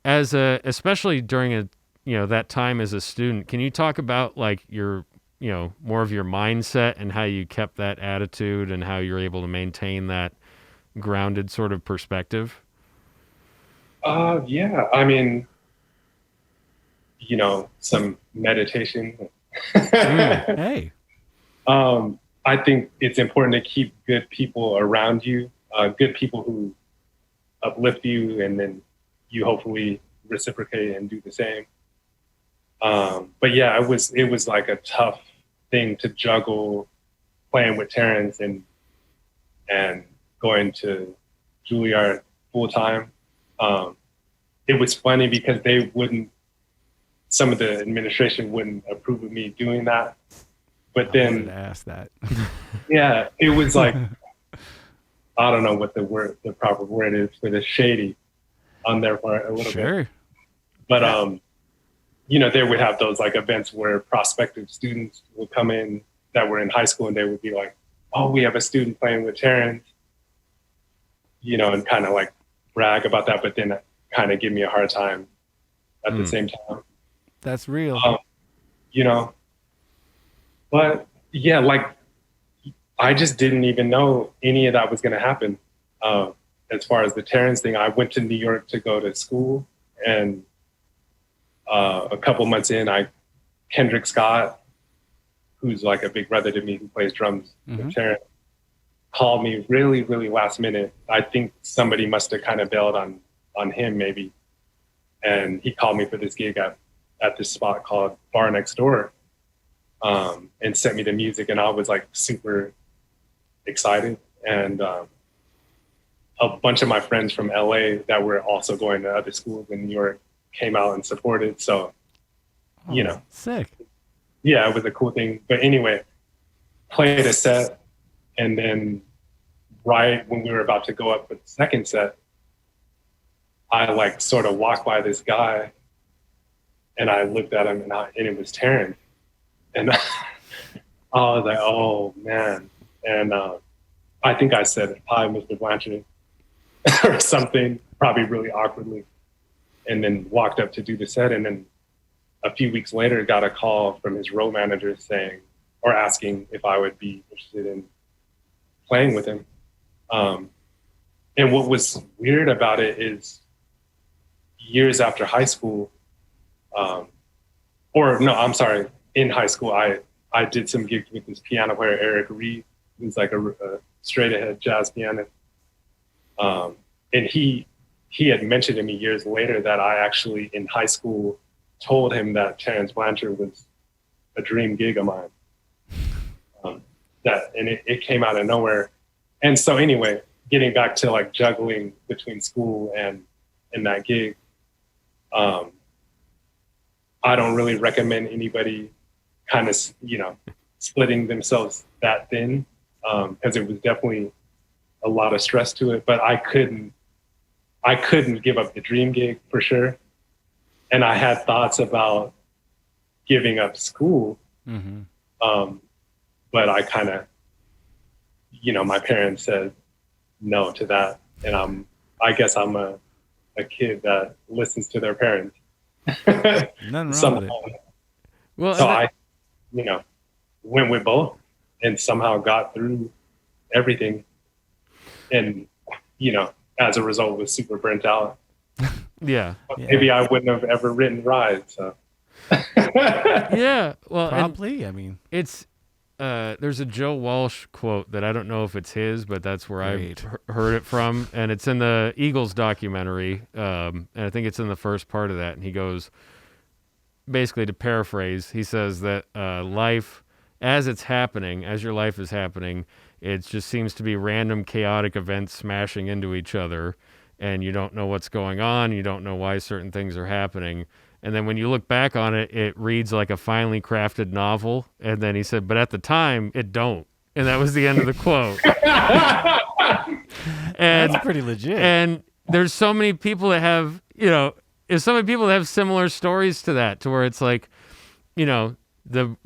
especially during that time as a student, can you talk about like your, more of your mindset and how you kept that attitude and how you're able to maintain that grounded sort of perspective? Yeah, I mean, some meditation. Hey. I think it's important to keep good people around you, good people who uplift you, and then you hopefully reciprocate and do the same. But yeah, it was like a tough thing to juggle playing with Terrance and going to Juilliard full time. It was funny because some of the administration wouldn't approve of me doing that. But then I wanted to ask that. Yeah, it was like, I don't know what the proper word is for this, shady on their part a little bit. But they would have those like events where prospective students would come in that were in high school, and they would be like, oh, we have a student playing with Terrance, and kind of like brag about that, but then kind of give me a hard time at the same time. That's real. But yeah, like I just didn't even know any of that was going to happen. As far as the Terrance thing, I went to New York to go to school, and a couple months in, Kendrick Scott, who's like a big brother to me, who plays drums with Terrance, called me really, really last minute. I think somebody must have kind of bailed on him maybe. And he called me for this gig at this spot called Bar Next Door, and sent me the music, and I was like super excited. And a bunch of my friends from LA that were also going to other schools in New York came out and supported. So, sick. Yeah, it was a cool thing. But anyway, played a set, and then right when we were about to go up with the second set, I like sort of walked by this guy, and I looked at him, and it was Terrance. And I was like, oh man. And I think I said, hi, Mr. Blanchard, or something, probably really awkwardly, and then walked up to do the set. And then a few weeks later, got a call from his road manager asking if I would be interested in playing with him. And what was weird about it is years after high school, in high school, I did some gigs with this piano player, Eric Reed, who's like a straight ahead jazz pianist. And he had mentioned to me years later that I actually in high school told him that Terrance Blanchard was a dream gig of mine. It came out of nowhere. And so anyway, getting back to like juggling between school and that gig, I don't really recommend anybody kind of, splitting themselves that thin, because it was definitely a lot of stress to it, but I couldn't give up the dream gig for sure. And I had thoughts about giving up school. Mm-hmm. But I kind of, my parents said no to that. And I guess I'm a kid that listens to their parents. Nothing wrong with it. Well, so I went with both and somehow got through everything. And, as a result was super burnt out. Yeah. Maybe I wouldn't have ever written Ride. So. Yeah. Well, probably. I mean, it's there's a Joe Walsh quote that I don't know if it's his, but that's where I heard it from, and it's in the Eagles documentary, and I think it's in the first part of that. And he goes, basically to paraphrase, he says that life, as your life is happening, it just seems to be random chaotic events smashing into each other, and you don't know what's going on, you don't know why certain things are happening. And then when you look back on it, it reads like a finely crafted novel. And then he said, but at the time, it don't. And that was the end of the quote. And that's pretty legit. And there's so many people that have, there's so many people that have similar stories to that, to where it's like, the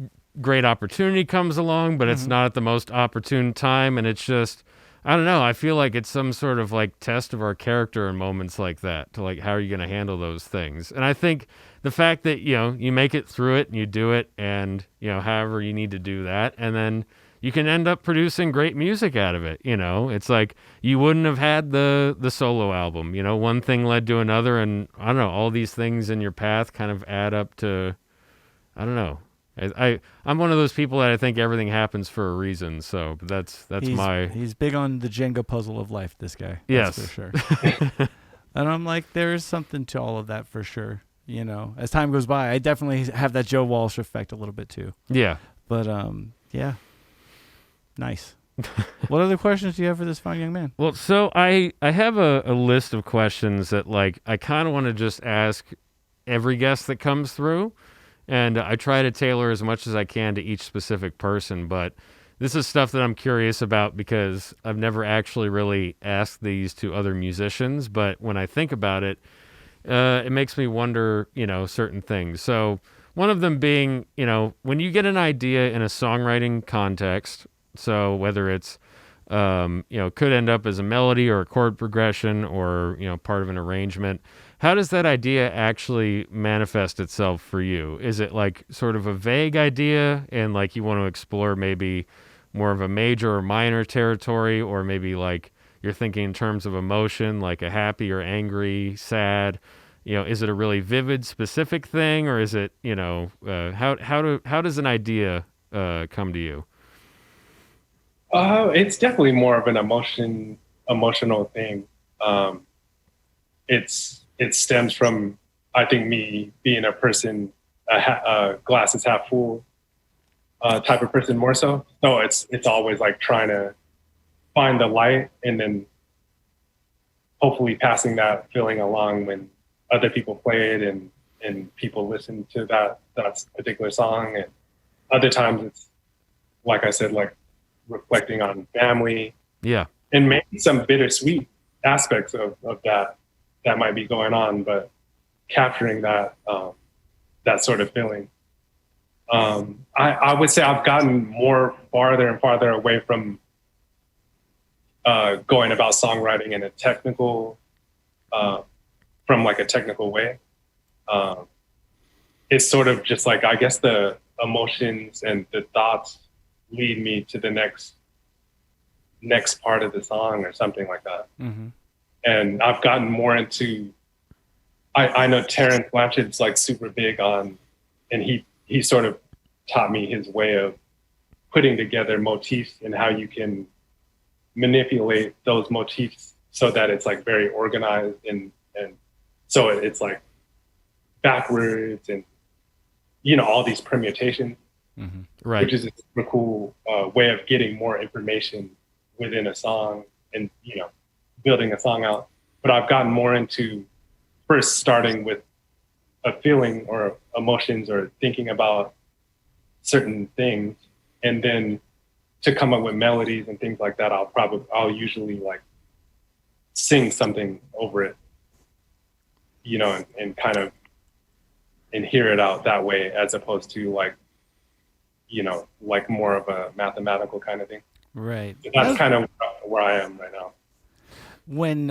great opportunity comes along, but it's not at the most opportune time. And it's just, I don't know. I feel like it's some sort of like test of our character in moments like that, to like, how are you going to handle those things? And I think the fact that, you make it through it and you do it, and, however you need to do that, and then you can end up producing great music out of it. It's like you wouldn't have had the solo album, one thing led to another. And I don't know, all these things in your path kind of add up to, I don't know. I'm one of those people that I think everything happens for a reason. So he's big on the Jenga puzzle of life, this guy. Yes, that's for sure. And I'm like, there's something to all of that for sure. As time goes by, I definitely have that Joe Walsh effect a little bit too. Yeah. But yeah. Nice. What other questions do you have for this fine young man? Well, so I have a list of questions that like I kind of want to just ask every guest that comes through. And I try to tailor as much as I can to each specific person, but this is stuff that I'm curious about because I've never actually really asked these to other musicians. But when I think about it, it makes me wonder, certain things. So one of them being, when you get an idea in a songwriting context, so whether it's, could end up as a melody or a chord progression or, part of an arrangement, how does that idea actually manifest itself for you? Is it like sort of a vague idea and like you want to explore maybe more of a major or minor territory, or maybe like you're thinking in terms of emotion, like a happy or angry, sad? Is it a really vivid, specific thing, or is it, how does an idea come to you? It's definitely more of an emotional thing. It stems from, I think, me being a person, a glass is half full type of person more so. So it's always like trying to find the light and then hopefully passing that feeling along when other people play it and people listen to that particular song. And other times it's, like I said, like reflecting on family. Yeah. And maybe some bittersweet aspects of that might be going on, but capturing that sort of feeling. I would say I've gotten farther and farther away from going about songwriting in a technical, from like a technical way. It's sort of just like, I guess the emotions and the thoughts lead me to the next part of the song or something like that. Mm-hmm. And I've gotten more into, I know Terrance Blanchard's like super big on, and he sort of taught me his way of putting together motifs and how you can manipulate those motifs so that it's like very organized and so it's like backwards and all these permutations, right? Which is a super cool way of getting more information within a song and building a song out. But I've gotten more into first starting with a feeling or emotions or thinking about certain things, and then to come up with melodies and things like that, I'll usually like sing something over it, and kind of and hear it out that way, as opposed to like like more of a mathematical kind of thing. Right. That's kind of where I am right now. When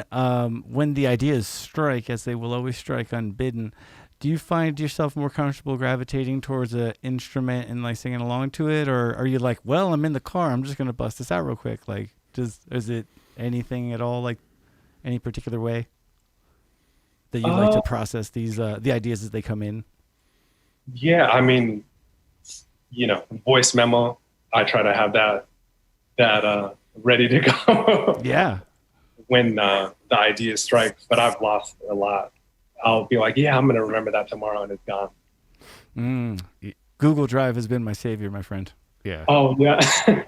the ideas strike, as they will always strike unbidden, do you find yourself more comfortable gravitating towards an instrument and like singing along to it, or are you like, well, I'm in the car, I'm just gonna bust this out real quick? Like, is it anything at all, like any particular way that you like to process these the ideas as they come in? Yeah, I mean, voice memo. I try to have that ready to go. Yeah. When the idea strikes, but I've lost a lot. I'll be like, yeah, I'm going to remember that tomorrow, and it's gone. Google Drive has been my savior, my friend. Yeah. Oh, yeah.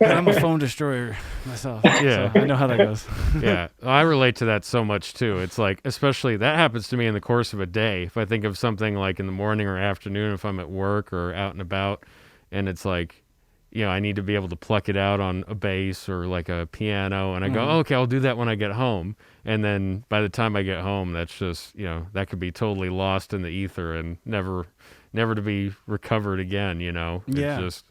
I'm a phone destroyer myself. Yeah. So I know how that goes. Yeah. I relate to that so much, too. It's like, especially that happens to me in the course of a day. If I think of something like in the morning or afternoon, if I'm at work or out and about, and it's like, I need to be able to pluck it out on a bass or like a piano. And I go, okay, I'll do that when I get home. And then by the time I get home, that's just, that could be totally lost in the ether and never to be recovered again, Yeah. It's just.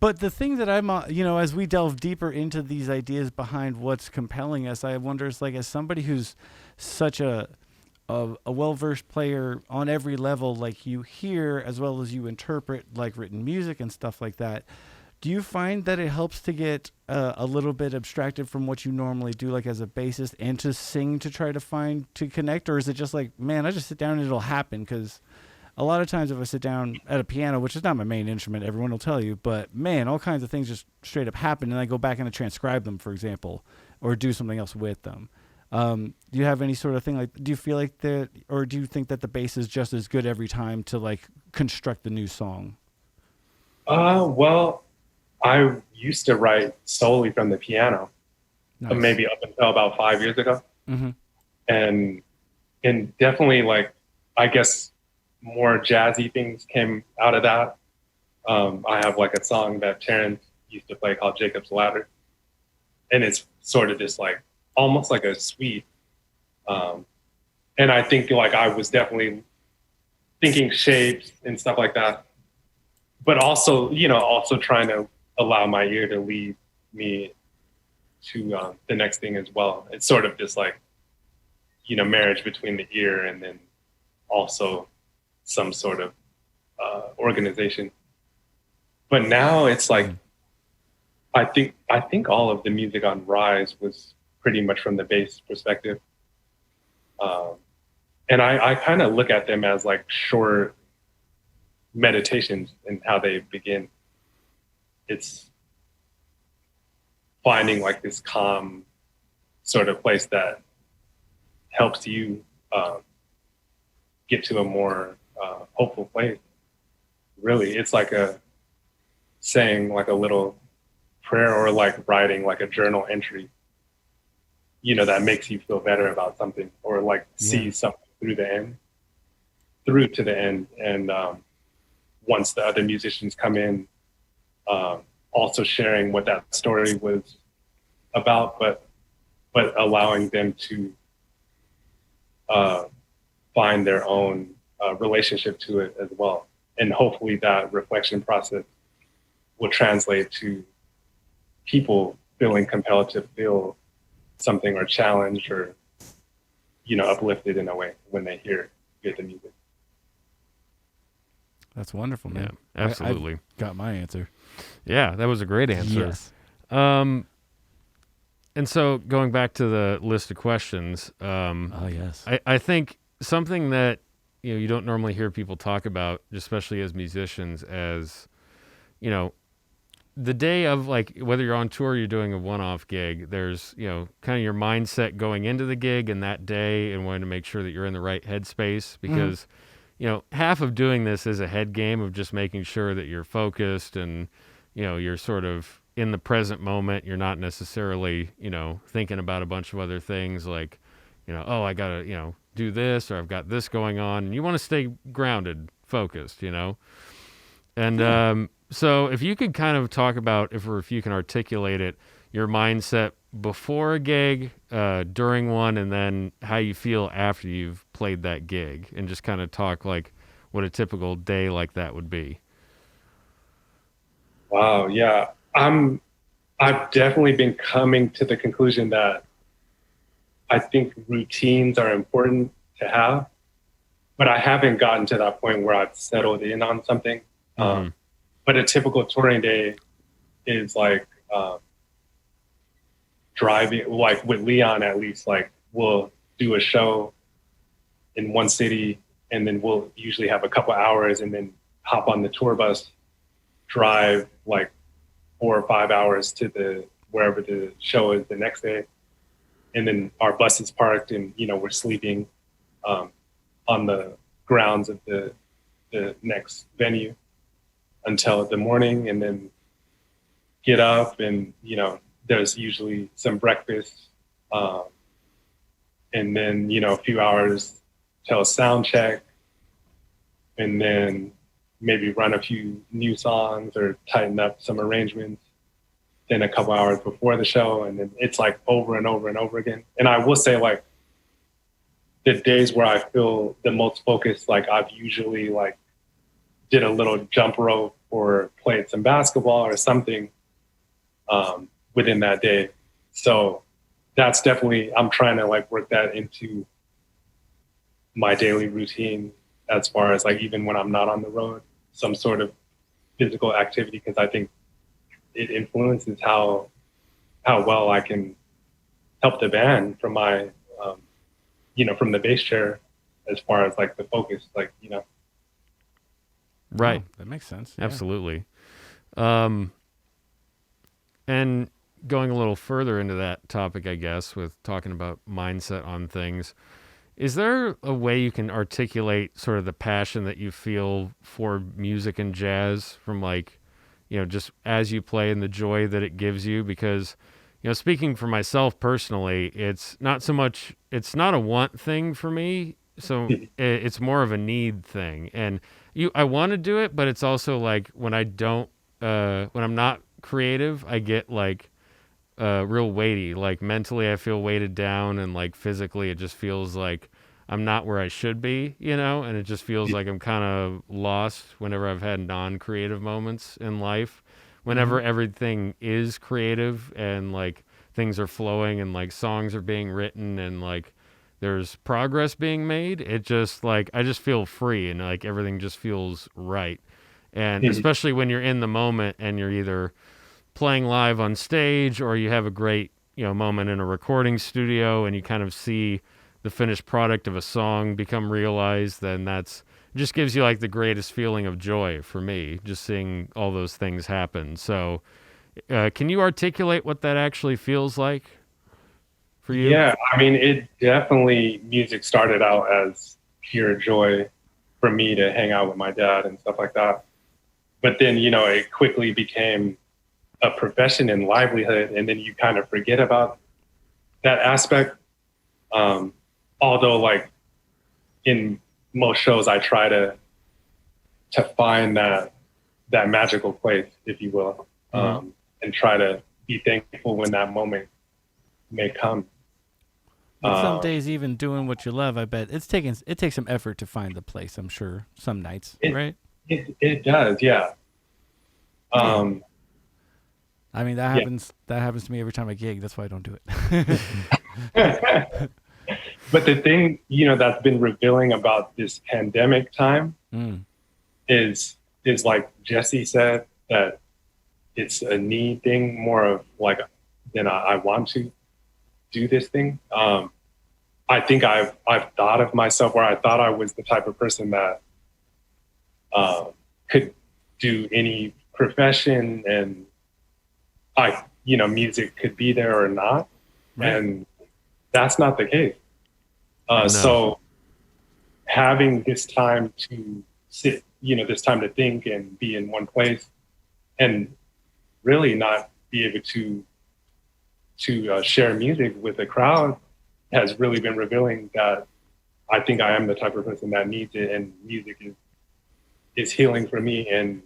But the thing that I'm, as we delve deeper into these ideas behind what's compelling us, I wonder, it's like, as somebody who's such a well-versed player on every level, like you hear as well as you interpret like written music and stuff like that, do you find that it helps to get a little bit abstracted from what you normally do, like as a bassist, and to sing to try to connect? Or is it just like, man, I just sit down and it'll happen? Because a lot of times if I sit down at a piano, which is not my main instrument, everyone will tell you, but man, all kinds of things just straight up happen, and I go back and I transcribe them, for example, or do something else with them. Do you have any sort of thing, like, do you feel like that, or do you think that the bass is just as good every time to like construct the new song? Well, I used to write solely from the piano, Nice. Maybe up until about 5 years ago. And definitely, like, I guess more jazzy things came out of that. I have like a song that Terrance used to play called Jacob's Ladder, and it's sort of just like almost like a suite. And I think like I was definitely thinking shapes and stuff like that, but also, also trying to allow my ear to lead me to the next thing as well. It's sort of just like, marriage between the ear and then also some sort of organization. But now it's like, I think all of the music on Rise was pretty much from the bass perspective. And I kind of look at them as like short meditations in how they begin. It's finding like this calm sort of place that helps you get to a more hopeful place. Really, it's like saying like a little prayer, or like writing like a journal entry, that makes you feel better about something, or like see something through to the end. And once the other musicians come in, also sharing what that story was about, but allowing them to find their own relationship to it as well. And hopefully that reflection process will translate to people feeling compelled to feel something, or challenged, or, uplifted in a way when they hear the music. That's wonderful, man. Yeah, absolutely. I got my answer. Yeah, that was a great answer. Yes. And so going back to the list of questions, yes. I think something that you don't normally hear people talk about, especially as musicians, as the day of, like, whether you're on tour or you're doing a one-off gig, there's, you know, kind of your mindset going into the gig and that day, and wanting to make sure that you're in the right headspace, because you know, half of doing this is a head game of just making sure that you're focused and, you know, you're sort of in the present moment. You're not necessarily, you know, thinking about a bunch of other things like, you know, oh, I gotta, you know, do this, or I've got this going on, and you want to stay grounded, focused, you know. And so if you could kind of talk about, if you can articulate it, your mindset before a gig, during one, and then how you feel after you've played that gig, and just kind of talk like what a typical day like that would be. Wow, yeah. I've definitely been coming to the conclusion that I think routines are important to have, but I haven't gotten to that point where I've settled in on something. But a typical touring day is like driving, like with Leon at least, like we'll do a show in one city, and then we'll usually have a couple hours and then hop on the tour bus, drive like 4 or 5 hours to wherever the show is the next day. And then our bus is parked, and, you know, we're sleeping on the grounds of the next venue until the morning, and then get up, and, you know, there's usually some breakfast, and then, you know, a few hours till sound check, and then maybe run a few new songs or tighten up some arrangements, then a couple hours before the show, and then it's like over and over and over again. And I will say, like, the days where I feel the most focused, like I've usually like did a little jump rope or played some basketball or something within that day. So that's definitely, I'm trying to like work that into my daily routine, as far as like, even when I'm not on the road, some sort of physical activity, because I think it influences how well I can help the band from my, you know, from the bass chair, as far as like the focus, like, you know. Right. Oh, that makes sense. Absolutely. And going a little further into that topic, I guess, with talking about mindset on things, is there a way you can articulate sort of the passion that you feel for music and jazz from, like, you know, just as you play and the joy that it gives you? Because, you know, speaking for myself personally, it's not so much, it's not a want thing for me. So it's more of a need thing. And I want to do it, but it's also like when I'm not creative, I get like real weighty. Like mentally, I feel weighted down, and like physically, it just feels like I'm not where I should be, you know, and it just feels like I'm kind of lost whenever I've had non-creative moments in life. Whenever everything is creative and like things are flowing and like songs are being written and like there's progress being made, it just like, I just feel free, and like everything just feels right. And especially when you're in the moment and you're either playing live on stage or you have a great, you know, moment in a recording studio and you kind of see the finished product of a song become realized, then it just gives you like the greatest feeling of joy for me, just seeing all those things happen. So can you articulate what that actually feels like for you? Yeah, I mean, it definitely, music started out as pure joy for me to hang out with my dad and stuff like that. But then, you know, it quickly became a profession and livelihood, and then you kind of forget about that aspect. Although, like, in most shows, I try to find that magical place, if you will, and try to be thankful when that moment may come. But some days, even doing what you love, I bet it takes some effort to find the place. I'm sure some nights, right? It does, yeah. I mean, that happens. That happens to me every time I gig. That's why I don't do it. But the thing, you know, that's been revealing about this pandemic time is like Jesse said, that it's a need thing more of like than I want to do this thing. I think I've thought of myself where I thought I was the type of person that could do any profession and music could be there or not. Right. And that's not the case. No. So having this time to sit, this time to think and be in one place and really not be able to share music with the crowd has really been revealing that I think I am the type of person that needs it, and music is healing for me. And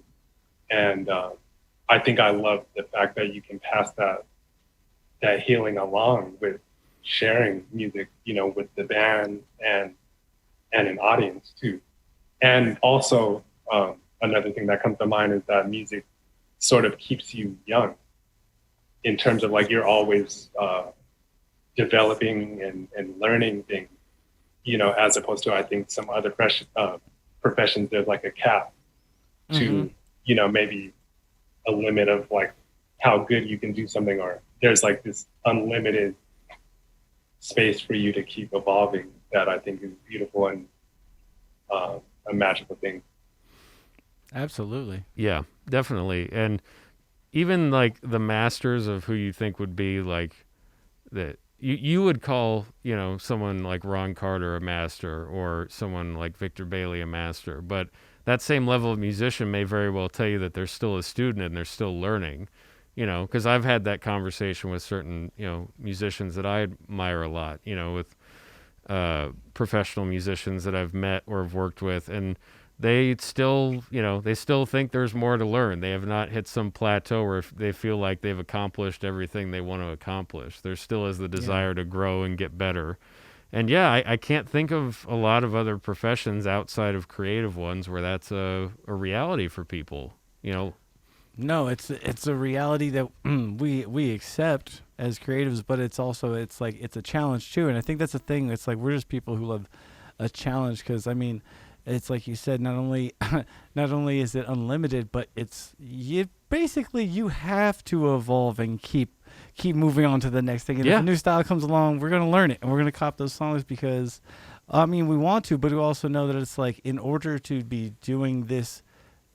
I think I love the fact that you can pass that healing along with sharing music, with the band and an audience too. And also another thing that comes to mind is that music sort of keeps you young in terms of like you're always developing and learning things, as opposed to I think some other professions, there's like a cap to, maybe a limit of like how good you can do something, or there's like this unlimited space for you to keep evolving that I think is beautiful and a magical thing. Absolutely. Yeah, definitely. And even like the masters of who you think would be like that you would call, someone like Ron Carter a master, or someone like Victor Bailey a master, but that same level of musician may very well tell you that they're still a student and they're still learning, because I've had that conversation with certain, musicians that I admire a lot, with professional musicians that I've met or have worked with, and they still, they still think there's more to learn. They have not hit some plateau where they feel like they've accomplished everything they want to accomplish. There still is the desire to grow and get better. And yeah, I can't think of a lot of other professions outside of creative ones where that's a reality for people, No, it's a reality that we accept as creatives, but it's a challenge too. And I think that's the thing. It's like we're just people who love a challenge, because it's like you said, not only is it unlimited, but you have to evolve and keep moving on to the next thing. And if a new style comes along, we're going to learn it and we're going to cop those songs, because we want to, but we also know that it's like, in order to be doing this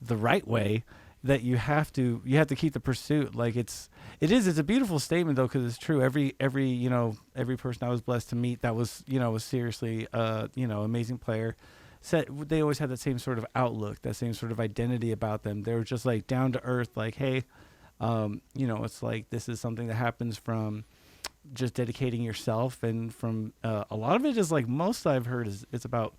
the right way, that you have to keep the pursuit. Like it's a beautiful statement though, because it's true. Every person I was blessed to meet that was seriously amazing player, said they always had that same sort of outlook, that same sort of identity about them. They were just like down to earth, like, hey, it's like this is something that happens from just dedicating yourself, and from a lot of it is like, most I've heard is it's about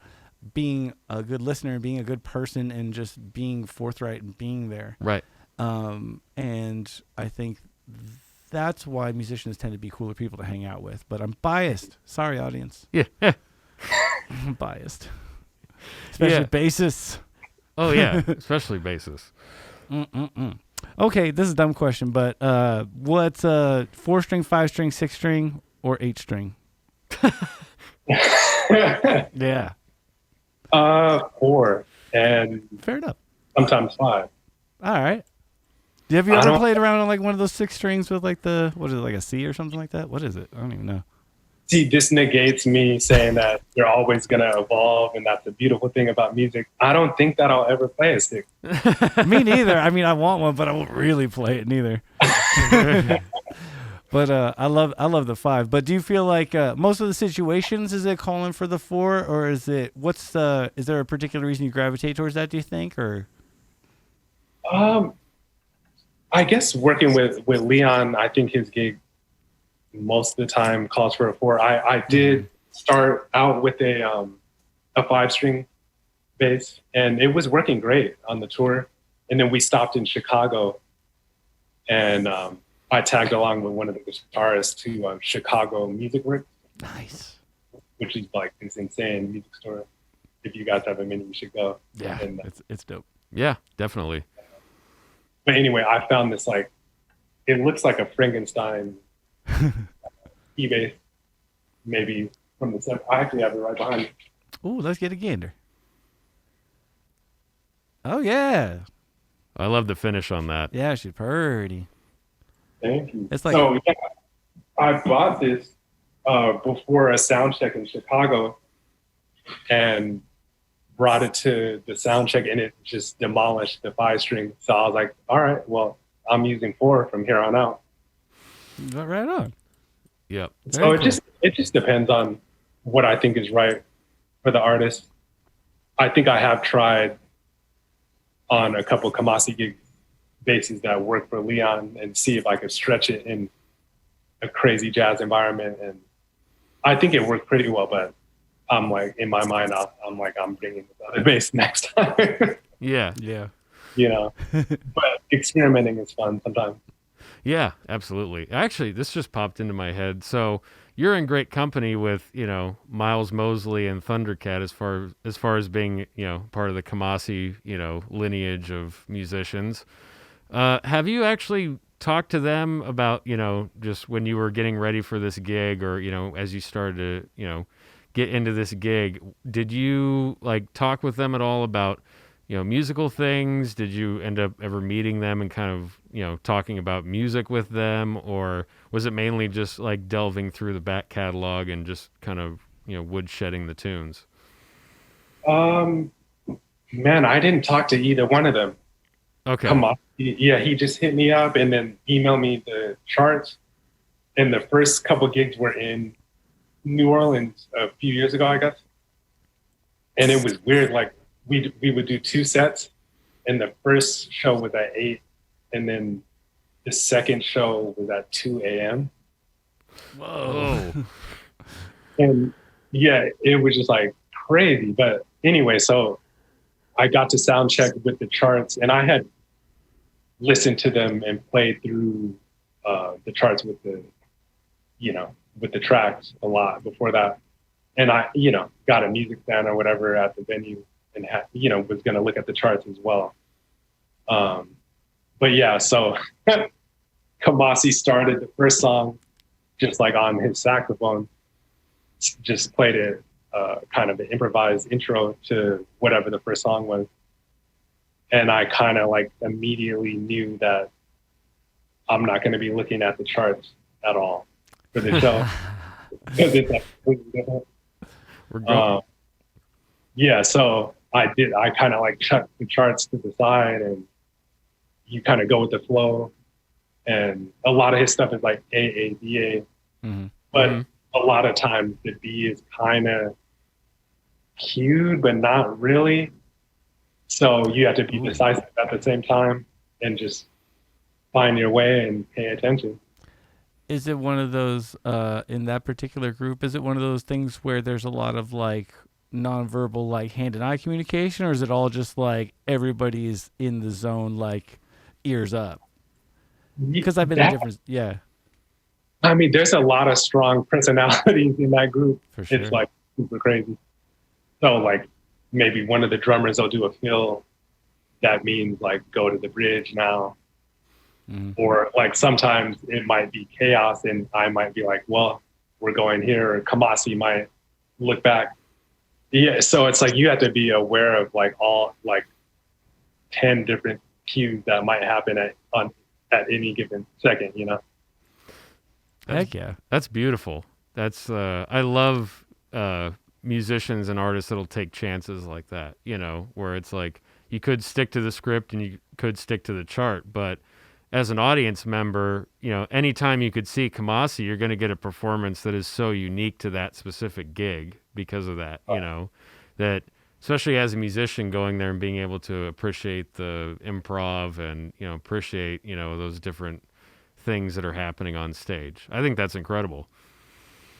being a good listener and being a good person and just being forthright and being there. Right. And I think that's why musicians tend to be cooler people to hang out with. But I'm biased. Sorry, audience. Yeah. I'm biased. Especially bassists. Oh, yeah. Especially bassists. Okay, this is a dumb question, but what's 4-string, 5-string, 6-string, or 8-string? Yeah. 4 and fair enough. Sometimes 5. All right. Have you ever played around on like one of those 6 strings with like what is it, like a C or something like that? What is it? I don't even know. See, this negates me saying that you're always going to evolve, and that's the beautiful thing about music. I don't think that I'll ever play a 6. Me neither. I mean, I want one, but I won't really play it neither. But I love the 5. But do you feel like most of the situations, is it calling for the 4, or is it is there a particular reason you gravitate towards that, do you think, or? I guess working with Leon, I think his gig most of the time calls for a 4. I did start out with a 5-string bass, and it was working great on the tour. And then we stopped in Chicago, and I tagged along with one of the guitarists to Chicago Music Works. Nice. Which is like this insane music store. If you guys have a minute, you should go. Yeah, and, it's dope. Yeah, definitely. But anyway, I found this, like, it looks like a Frankenstein eBay, maybe from the set. I actually have it right behind me. Ooh, let's get a gander. Oh, yeah. I love the finish on that. Yeah, she's pretty. Thank you. It's like, so, yeah, I bought this before a sound check in Chicago and brought it to the sound check, and it just demolished the 5-string. So I was like, all right, well, I'm using 4 from here on out. Right on. Yep. So it just depends on what I think is right for the artist. I think I have tried on a couple Kamasi gig bases that work for Leon and see if I could stretch it in a crazy jazz environment. And I think it worked pretty well, but I'm like, in my mind, I'm bringing the other bass next time. Yeah. You know, but experimenting is fun sometimes. Yeah, absolutely. Actually, this just popped into my head. So you're in great company with, Miles Mosley and Thundercat as far as being, part of the Kamasi, lineage of musicians. Have you actually talked to them about, just when you were getting ready for this gig or, as you started to, get into this gig, did you talk with them at all about, musical things? Did you end up ever meeting them and kind of, talking about music with them? Or was it mainly just delving through the back catalog and just kind of, woodshedding the tunes? Man, I didn't talk to either one of them. Okay. Come on. Yeah, he just hit me up and then emailed me the charts. And the first couple gigs were in New Orleans a few years ago, I guess. And it was weird. We would do 2 sets, and the first show was at 8, and then the second show was at 2 a.m. Whoa. And yeah, it was just crazy. But anyway, so I got to sound check with the charts, and I had listened to them and played through the charts with the tracks a lot before that. And I, got a music fan or whatever at the venue and was going to look at the charts as well. But yeah, so Kamasi started the first song just on his saxophone, just played it kind of an improvised intro to whatever the first song was. And I kind of immediately knew that I'm not going to be looking at the charts at all for the show. Because it's completely different. We're going. Yeah, so I kind of chucked the charts to the side and you kind of go with the flow. And a lot of his stuff is A, A, B, A. Mm-hmm. But a lot of times the B is kind of cued, but not really. So you have to be decisive at the same time and just find your way and pay attention. Is it one of those, in that particular group, is it one of those things where there's a lot of nonverbal hand and eye communication, or is it all just everybody's in the zone, ears up? Because I've been in different, yeah. I mean, there's a lot of strong personalities in that group. For sure. It's super crazy. So maybe one of the drummers will do a fill that means go to the bridge now. Mm-hmm. Or sometimes it might be chaos and I might be well, we're going here, or Kamasi might look back. Yeah, so it's you have to be aware of all 10 different cues that might happen at any given second, Heck yeah. That's beautiful. That's I love musicians and artists that'll take chances like that, where it's you could stick to the script and you could stick to the chart, but as an audience member, anytime you could see Kamasi, you're going to get a performance that is so unique to that specific gig because of that, that especially as a musician going there and being able to appreciate the improv and, appreciate, those different things that are happening on stage. I think that's incredible.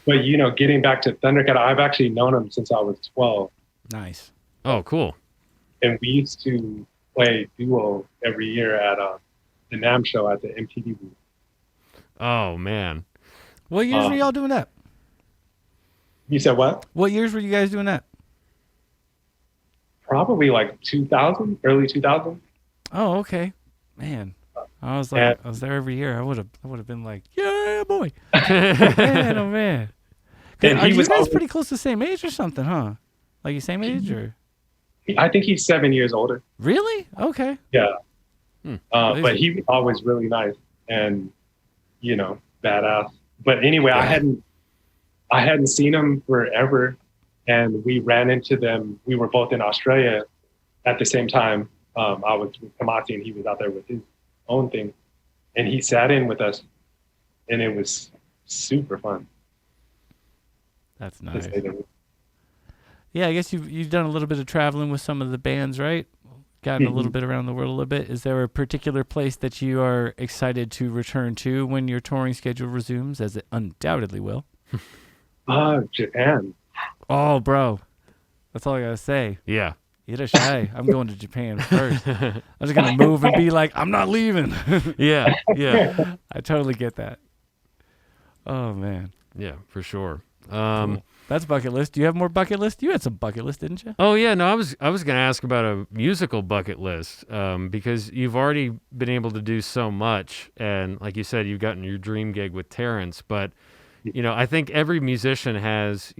But, getting back to Thundercat, I've actually known him since I was 12. Nice. Oh, cool. And we used to play duo every year at the NAMM show at the MTV booth. Oh, man. What years were y'all doing that? You said what? What years were you guys doing that? Probably 2000, early 2000. Oh, okay. Man. I was I was there every year. I would have been yeah, boy. Man, oh man. And Are you guys pretty close to the same age or something, huh? You same age or? I think he's 7 years older. Really? Okay. Yeah. But he was always really nice and, badass. But anyway, yeah. I hadn't seen him forever, and we ran into them. We were both in Australia at the same time. I was with Kamasi and he was out there with his own thing, and he sat in with us. and it was super fun. That's To nice. say the least. Yeah, I guess you've done a little bit of traveling with some of the bands, right? Gotten a little bit around the world a little bit. Is there a particular place that you are excited to return to when your touring schedule resumes, as it undoubtedly will? Japan. Oh, bro. That's all I got to say. Yeah. Irashirai. I'm going to Japan first. I'm just going to move and be like, I'm not leaving. Yeah. Yeah. I totally get that. Oh, man. Yeah, for sure. Cool. That's bucket list. Do you have more bucket list? You had some bucket list, didn't you? Oh yeah, no, I was going to ask about a musical bucket list, because you've already been able to do so much, and like you said, you've gotten your dream gig with Terrance. But I think every musician has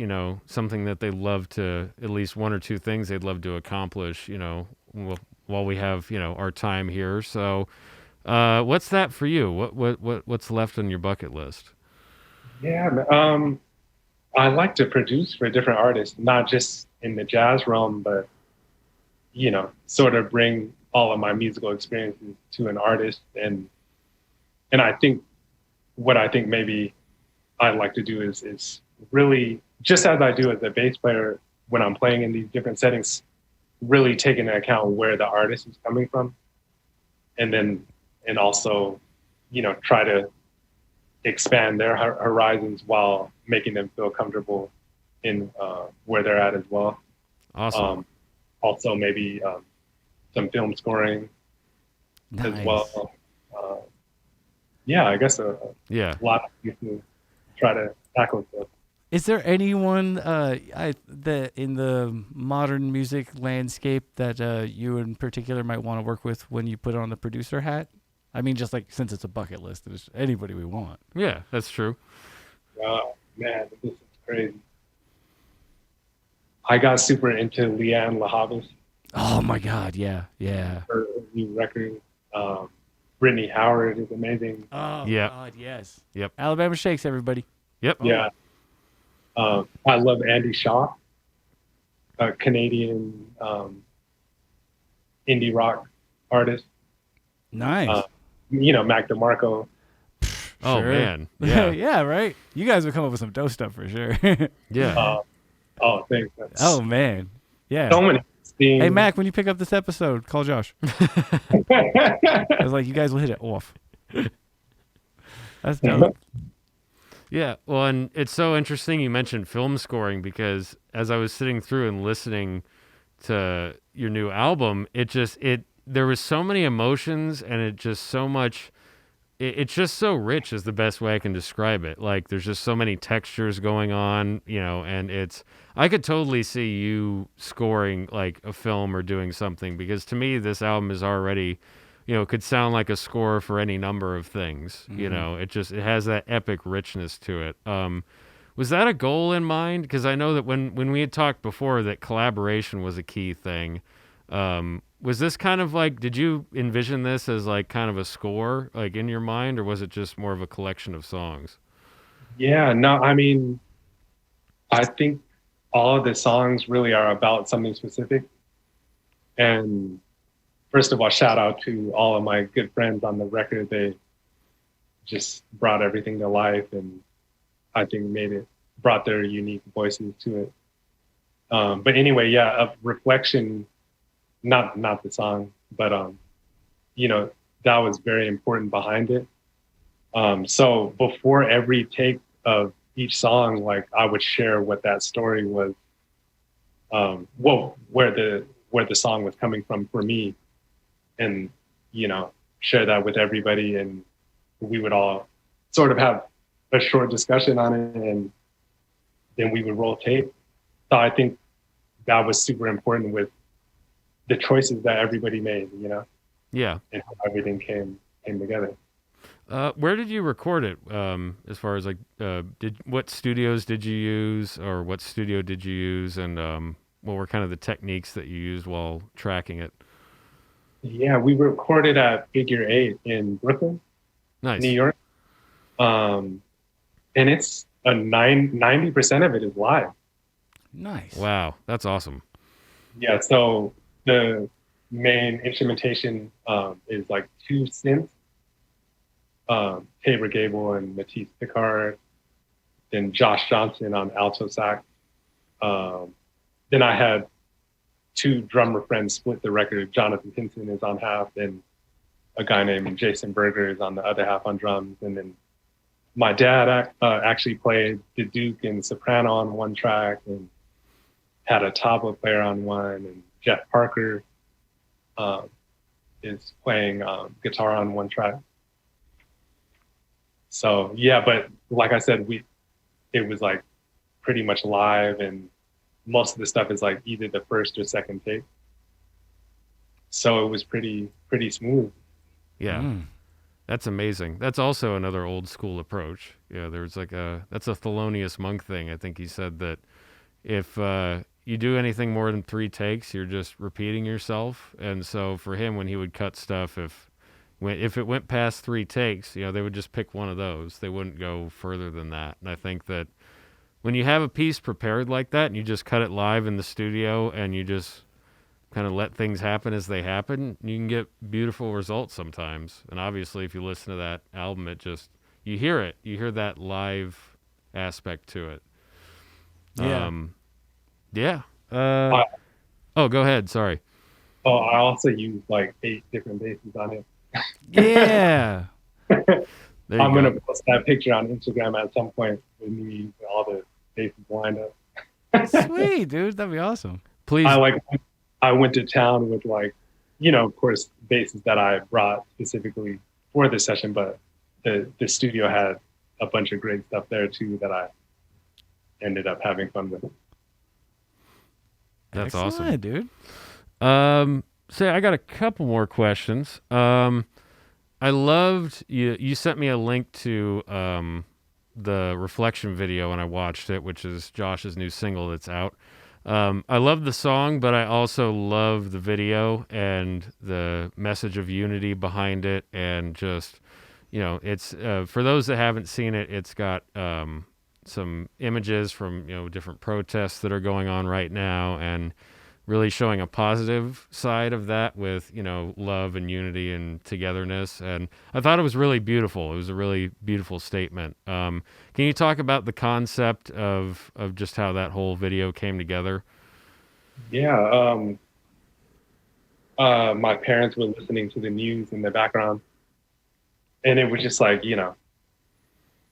something that they love to, at least one or two things they'd love to accomplish. While we have our time here. So, what's that for you? What's left on your bucket list? Yeah, I like to produce for different artists, not just in the jazz realm, but, sort of bring all of my musical experiences to an artist. And I think what I think maybe I'd like to do is really, just as I do as a bass player, when I'm playing in these different settings, really take into account where the artist is coming from. And also, try to expand their horizons while making them feel comfortable in where they're at as well. Awesome. Also, maybe some film scoring as well. I guess a lot of people try to tackle stuff. Is there anyone that in the modern music landscape that you in particular might want to work with when you put on the producer hat? I mean, just like, since it's a bucket list, there's anybody we want. Yeah, that's true. Man, this is crazy. I got super into Leanne LaHavis. Oh my God, yeah. Her new record. Brittany Howard is amazing. Oh yep. God, yes. Yep. Alabama Shakes, everybody. Yep. Yeah. I love Andy Shaw, a Canadian indie rock artist. Nice. Mac DeMarco. Oh, Sure. man. Yeah. Yeah, right? You guys would come up with some dope stuff for sure. Yeah. Thanks. Oh, man. Yeah. So many things. Hey, Mac, when you pick up this episode, call Josh. I was like, you guys will hit it off. That's dope. Yeah, well, and it's so interesting you mentioned film scoring, because as I was sitting through and listening to your new album, there was so many emotions, and it's just so rich is the best way I can describe it. Like, there's just so many textures going on, and I could totally see you scoring like a film or doing something, because to me, this album is already, could sound like a score for any number of things. Mm-hmm. It has that epic richness to it. Was that a goal in mind? Because I know that when we had talked before that collaboration was a key thing. Was this kind of like, did you envision this as like kind of a score, like in your mind, or was it just more of a collection of songs? Yeah, no, I mean, I think all of the songs really are about something specific. And first of all, shout out to all of my good friends on the record. They just brought everything to life, and I think brought their unique voices to it. But anyway, yeah, a reflection, not the song, but that was very important behind it. So before every take of each song, like, I would share what that story was, where the song was coming from for me, and share that with everybody, and we would all sort of have a short discussion on it, and then we would roll tape. So I think that was super important with the choices that everybody made, Yeah. and how everything came together. Where did you record it? As far as like, what studios did you use, or what studio did you use, and what were kind of the techniques that you used while tracking it? Yeah, we recorded at Figure 8 in Brooklyn, Nice. New York. And it's 90% of it is live. Nice. Wow, that's awesome. Yeah, so the main instrumentation is like 2 synths, Tabor Gable and Matisse Picard, then Josh Johnson on alto sax. Then I had two drummer friends split the record. Jonathan Hinton is on half, and a guy named Jason Berger is on the other half on drums. And then my dad actually played the Duke and soprano on one track, and had a tabla player on one, and Jeff Parker is playing guitar on one track. So yeah, but like I said, it was like pretty much live, and most of the stuff is like either the first or second take. So it was pretty smooth. Yeah. That's amazing. That's also another old school approach. Yeah, there's like that's a Thelonious Monk thing. I think he said that if you do anything more than 3 takes, you're just repeating yourself. And so for him, when he would cut stuff, if it went past 3 takes, they would just pick one of those. They wouldn't go further than that. And I think that when you have a piece prepared like that and you just cut it live in the studio and you just kind of let things happen as they happen, you can get beautiful results sometimes. And obviously, if you listen to that album, you hear that live aspect to it. Yeah. Yeah. Oh, go ahead. Sorry. Oh, I also used like 8 different basses on it. Yeah. I'm going to post that picture on Instagram at some point with me with all the basses lined up. Sweet, dude. That'd be awesome. Please. I went to town with of course, basses that I brought specifically for the session, but the studio had a bunch of great stuff there too that I ended up having fun with. That's excellent, awesome, dude. So I got a couple more questions. I loved you sent me a link to the Reflection video and I watched it, which is Josh's new single that's out. I love the song, but I also love the video and the message of unity behind it. And just, it's for those that haven't seen it, it's got some images from, different protests that are going on right now, and really showing a positive side of that with, love and unity and togetherness. And I thought it was really beautiful. It was a really beautiful statement. Can you talk about the concept of just how that whole video came together? Yeah. My parents were listening to the news in the background, and it was just like,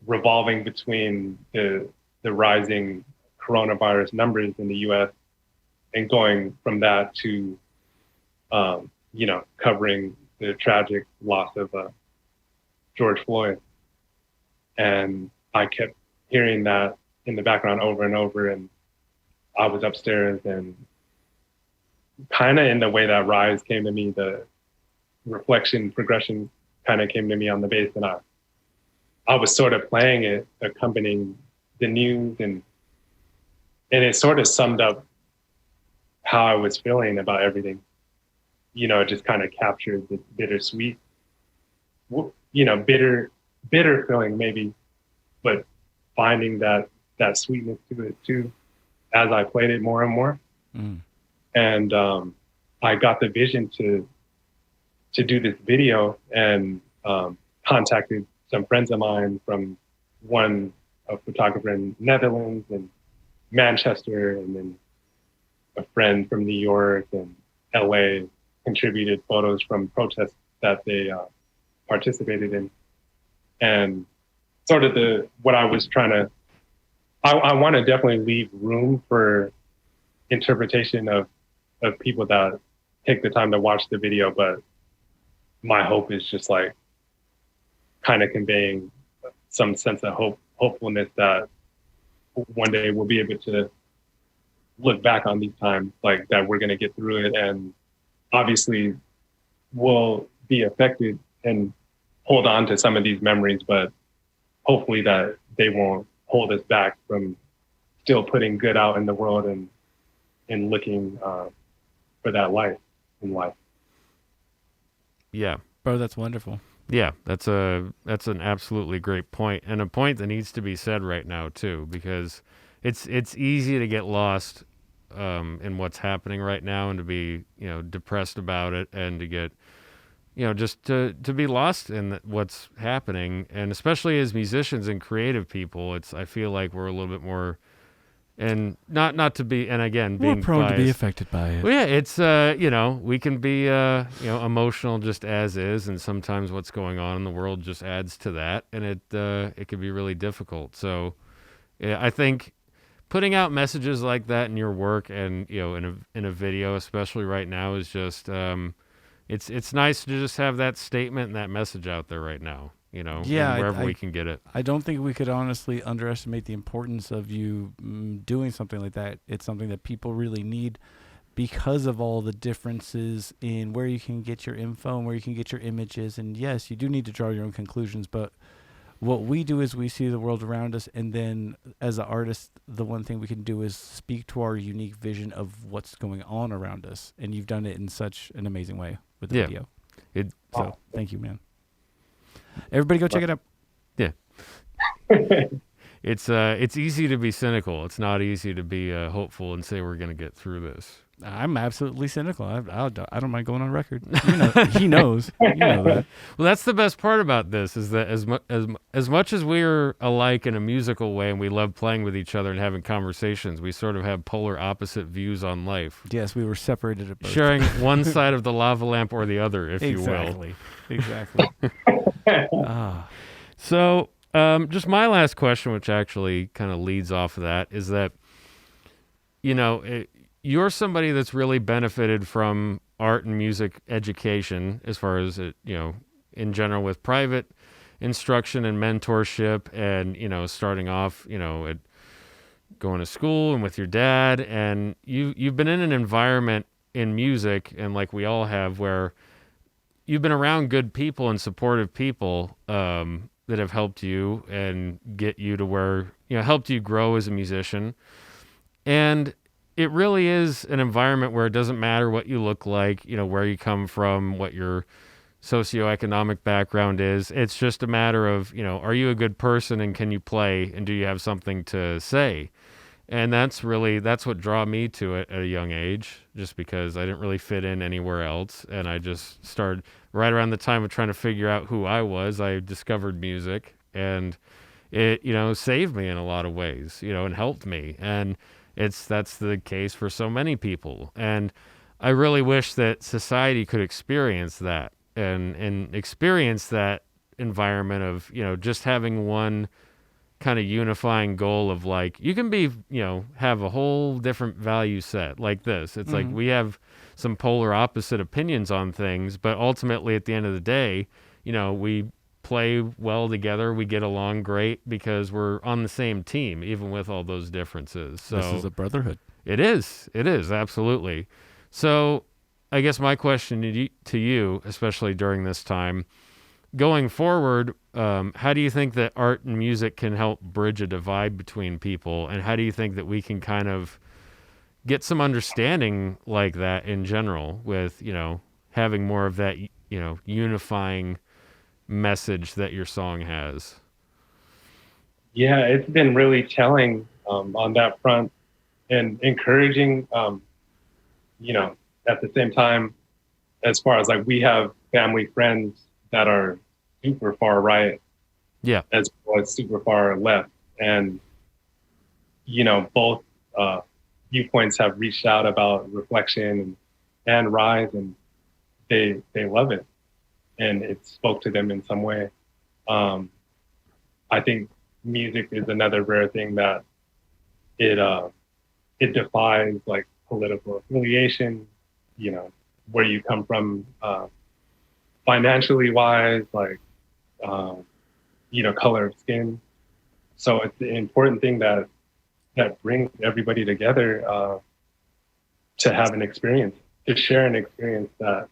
revolving between the rising coronavirus numbers in the U.S. and going from that to, covering the tragic loss of George Floyd. And I kept hearing that in the background over and over. And I was upstairs, and kind of in the way that Rise came to me, the reflection progression kind of came to me on the bass. And I was sort of playing it, accompanying the news, and it sort of summed up how I was feeling about everything. It just kind of captured the bittersweet, bitter feeling maybe, but finding that sweetness to it too, as I played it more and more. And I got the vision to do this video, and contacted some friends of mine, from one a photographer in Netherlands and Manchester, and then a friend from New York and LA contributed photos from protests that they participated in. And sort of what I was trying to, I want to definitely leave room for interpretation of people that take the time to watch the video, but my hope is just like kind of conveying some sense of hopefulness that one day we'll be able to look back on these times, like that we're going to get through it, and obviously we'll be affected and hold on to some of these memories, but hopefully that they won't hold us back from still putting good out in the world and looking for that light in life. Yeah, bro, that's wonderful. Yeah, that's an absolutely great point, and a point that needs to be said right now too, because it's easy to get lost in what's happening right now, and to be depressed about it, and to get just to be lost in what's happening. And especially as musicians and creative people, I feel like we're a little bit more, and not to be, and again, being We're prone biased, to be affected by it. Well, yeah, it's, we can be, emotional just as is. And sometimes what's going on in the world just adds to that. And it can be really difficult. So yeah, I think putting out messages like that in your work and, in a video, especially right now, is just, it's nice to just have that statement and that message out there right now, Yeah, wherever we can get it. I don't think we could honestly underestimate the importance of you doing something like that. It's something that people really need because of all the differences in where you can get your info and where you can get your images. And yes, you do need to draw your own conclusions, but what we do is we see the world around us, and then as an artist, the one thing we can do is speak to our unique vision of what's going on around us. And you've done it in such an amazing way with the video. So thank you, man. Everybody go check it out. Yeah. It's easy to be cynical. It's not easy to be hopeful and say we're going to get through this. I'm absolutely cynical. I don't mind going on record. He knows. You know that. Well, that's the best part about this, is that as much as we're alike in a musical way and we love playing with each other and having conversations, we sort of have polar opposite views on life. Yes, we were separated at birth. Sharing one side of the lava lamp or the other, if you will. Exactly. So, just my last question, which actually kind of leads off of that, is that, you're somebody that's really benefited from art and music education, as far as it, in general, with private instruction and mentorship, and starting off, at going to school and with your dad, and you've been in an environment in music, and like we all have, where you've been around good people and supportive people that have helped you and get you to where, helped you grow as a musician. And it really is an environment where it doesn't matter what you look like, where you come from, what your socioeconomic background is. It's just a matter of, are you a good person, and can you play, and do you have something to say? And that's what drew me to it at a young age, just because I didn't really fit in anywhere else. And I just started right around the time of trying to figure out who I was. I discovered music, and it, saved me in a lot of ways, and helped me. And that's the case for so many people. And I really wish that society could experience that and experience that environment of, just having one kind of unifying goal of, like, you can be, have a whole different value set like this. It's like we have some polar opposite opinions on things, but ultimately at the end of the day, we play well together. We get along great because we're on the same team, even with all those differences. So this is a brotherhood. It is, absolutely. So I guess my question to you, especially during this time, going forward, how do you think that art and music can help bridge a divide between people? And how do you think that we can kind of get some understanding like that in general, with, having more of that, unifying message that your song has? Yeah, it's been really telling on that front, and encouraging, at the same time, as far as, like, we have family friends that are super far right, as well as super far left, and both viewpoints have reached out about Reflection and Rise, and they love it, and it spoke to them in some way. I think music is another rare thing that it defies, like, political affiliation, where you come from, financially wise, like, color of skin. So it's the important thing that brings everybody together, to have an experience, to share an experience that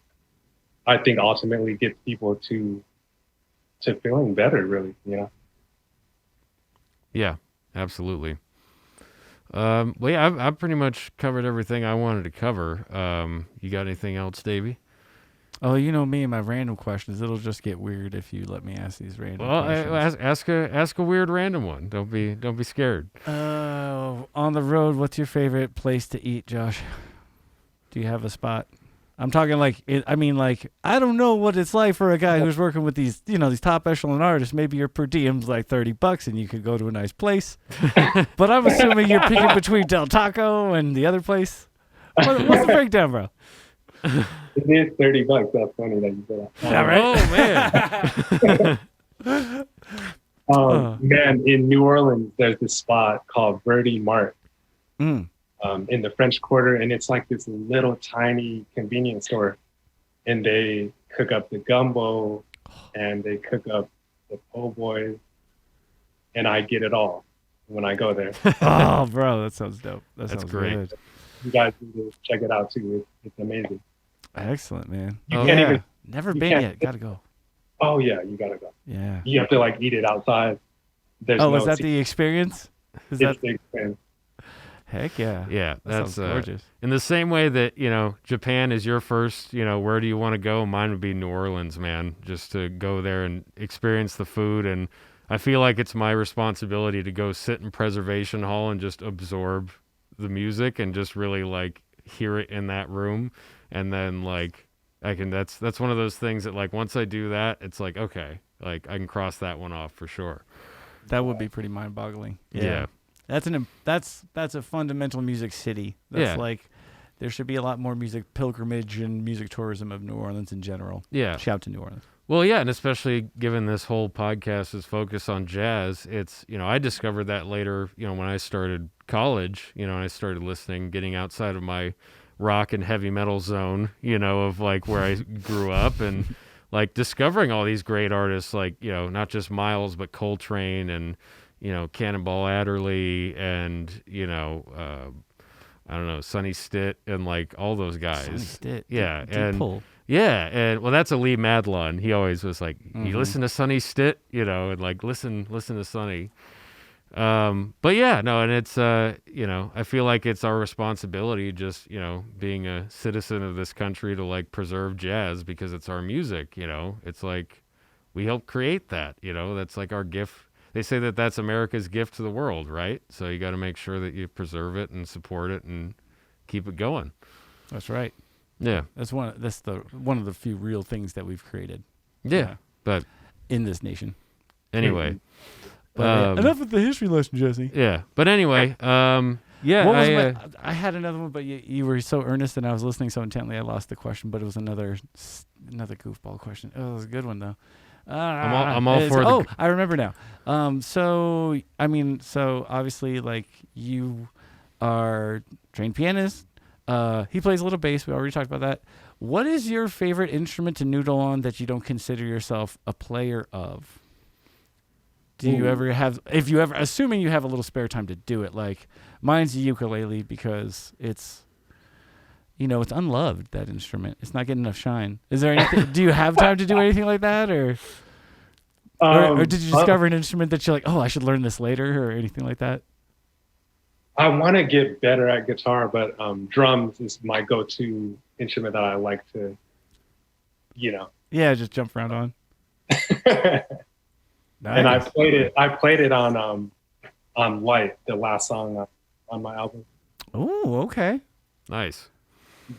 I think ultimately gets people to feeling better, really, Yeah, absolutely. Well, yeah, I've pretty much covered everything I wanted to cover. You got anything else, Davey? Oh, me and my random questions. It'll just get weird if you let me ask these random questions. Well, ask a weird random one. Don't be scared. On the road, what's your favorite place to eat, Josh? Do you have a spot? I'm talking like, I don't know what it's like for a guy who's working with these, these top echelon artists. Maybe your per diem's like $30 and you could go to a nice place. But I'm assuming you're picking between Del Taco and the other place. What's the breakdown, bro? It is $30. That's funny that you said All that. right. Oh man. Man, in New Orleans, there's this spot called Birdie Mart in the French Quarter, and it's like this little tiny convenience store, and they cook up the gumbo, and they cook up the po' boys, and I get it all when I go there. Oh, bro, that sounds dope. That's great. Good. You guys need to check it out too. It's amazing. Excellent, man. You can't even. Never you been can't- yet. Gotta go. Oh yeah, you gotta go. Yeah. You have to like eat it outside. There's Is that the experience? Is that? It's the experience. Heck yeah. Yeah, That that's sounds gorgeous. in the same way that, Japan is your first, where do you want to go? Mine would be New Orleans, man, just to go there and experience the food. And I feel like it's my responsibility to go sit in Preservation Hall and just absorb the music and just really like hear it in that room. And then like that's one of those things that like once I do that, it's like, okay, like I can cross that one off for sure. That would be pretty mind-boggling. Yeah. That's a fundamental music city. That's like there should be a lot more music pilgrimage and music tourism of New Orleans in general. Yeah. Shout to New Orleans. Well, yeah, and especially given this whole podcast is focused on jazz, it's, I discovered that later, when I started college, and I started listening, getting outside of my rock and heavy metal zone, of like where I grew up and like discovering all these great artists, like, not just Miles, but Coltrane and, Cannonball Adderley and, I don't know, Sonny Stitt and like all those guys. Sonny Stitt. Yeah. Deep and pull. yeah. And well, that's a Lee Madlon. He always was like, you listen to Sonny Stitt, and like, listen to Sonny. But yeah, no, and it's, I feel like it's our responsibility just, being a citizen of this country to like preserve jazz because it's our music, it's like we help create that, that's like our gift. They say that that's America's gift to the world, right? So you got to make sure that you preserve it and support it and keep it going. That's right. Yeah. That's one of the few real things that we've created. Yeah. But in this nation. anyway, But enough of the history lesson, Jesse. yeah. But anyway, yeah. What was I had another one, but you were so earnest and I was listening so intently, I lost the question. But it was another goofball question. Oh, it was a good one though. I'm all for Oh, I remember now. So obviously, like you are trained pianist. He plays a little bass. We already talked about that. What is your favorite instrument to noodle on that you don't consider yourself a player of? Do you ever have, assuming you have a little spare time to do it, like mine's the ukulele because it's, it's unloved, that instrument. It's not getting enough shine. Is there anything, do you have time to do anything like that? Or did you discover an instrument that you're like, oh, I should learn this later or anything like that? I want to get better at guitar, but drums is my go-to instrument that I like to, Yeah, just jump around on. Nice. And I played it on Light, the last song on my album. Oh, okay. nice.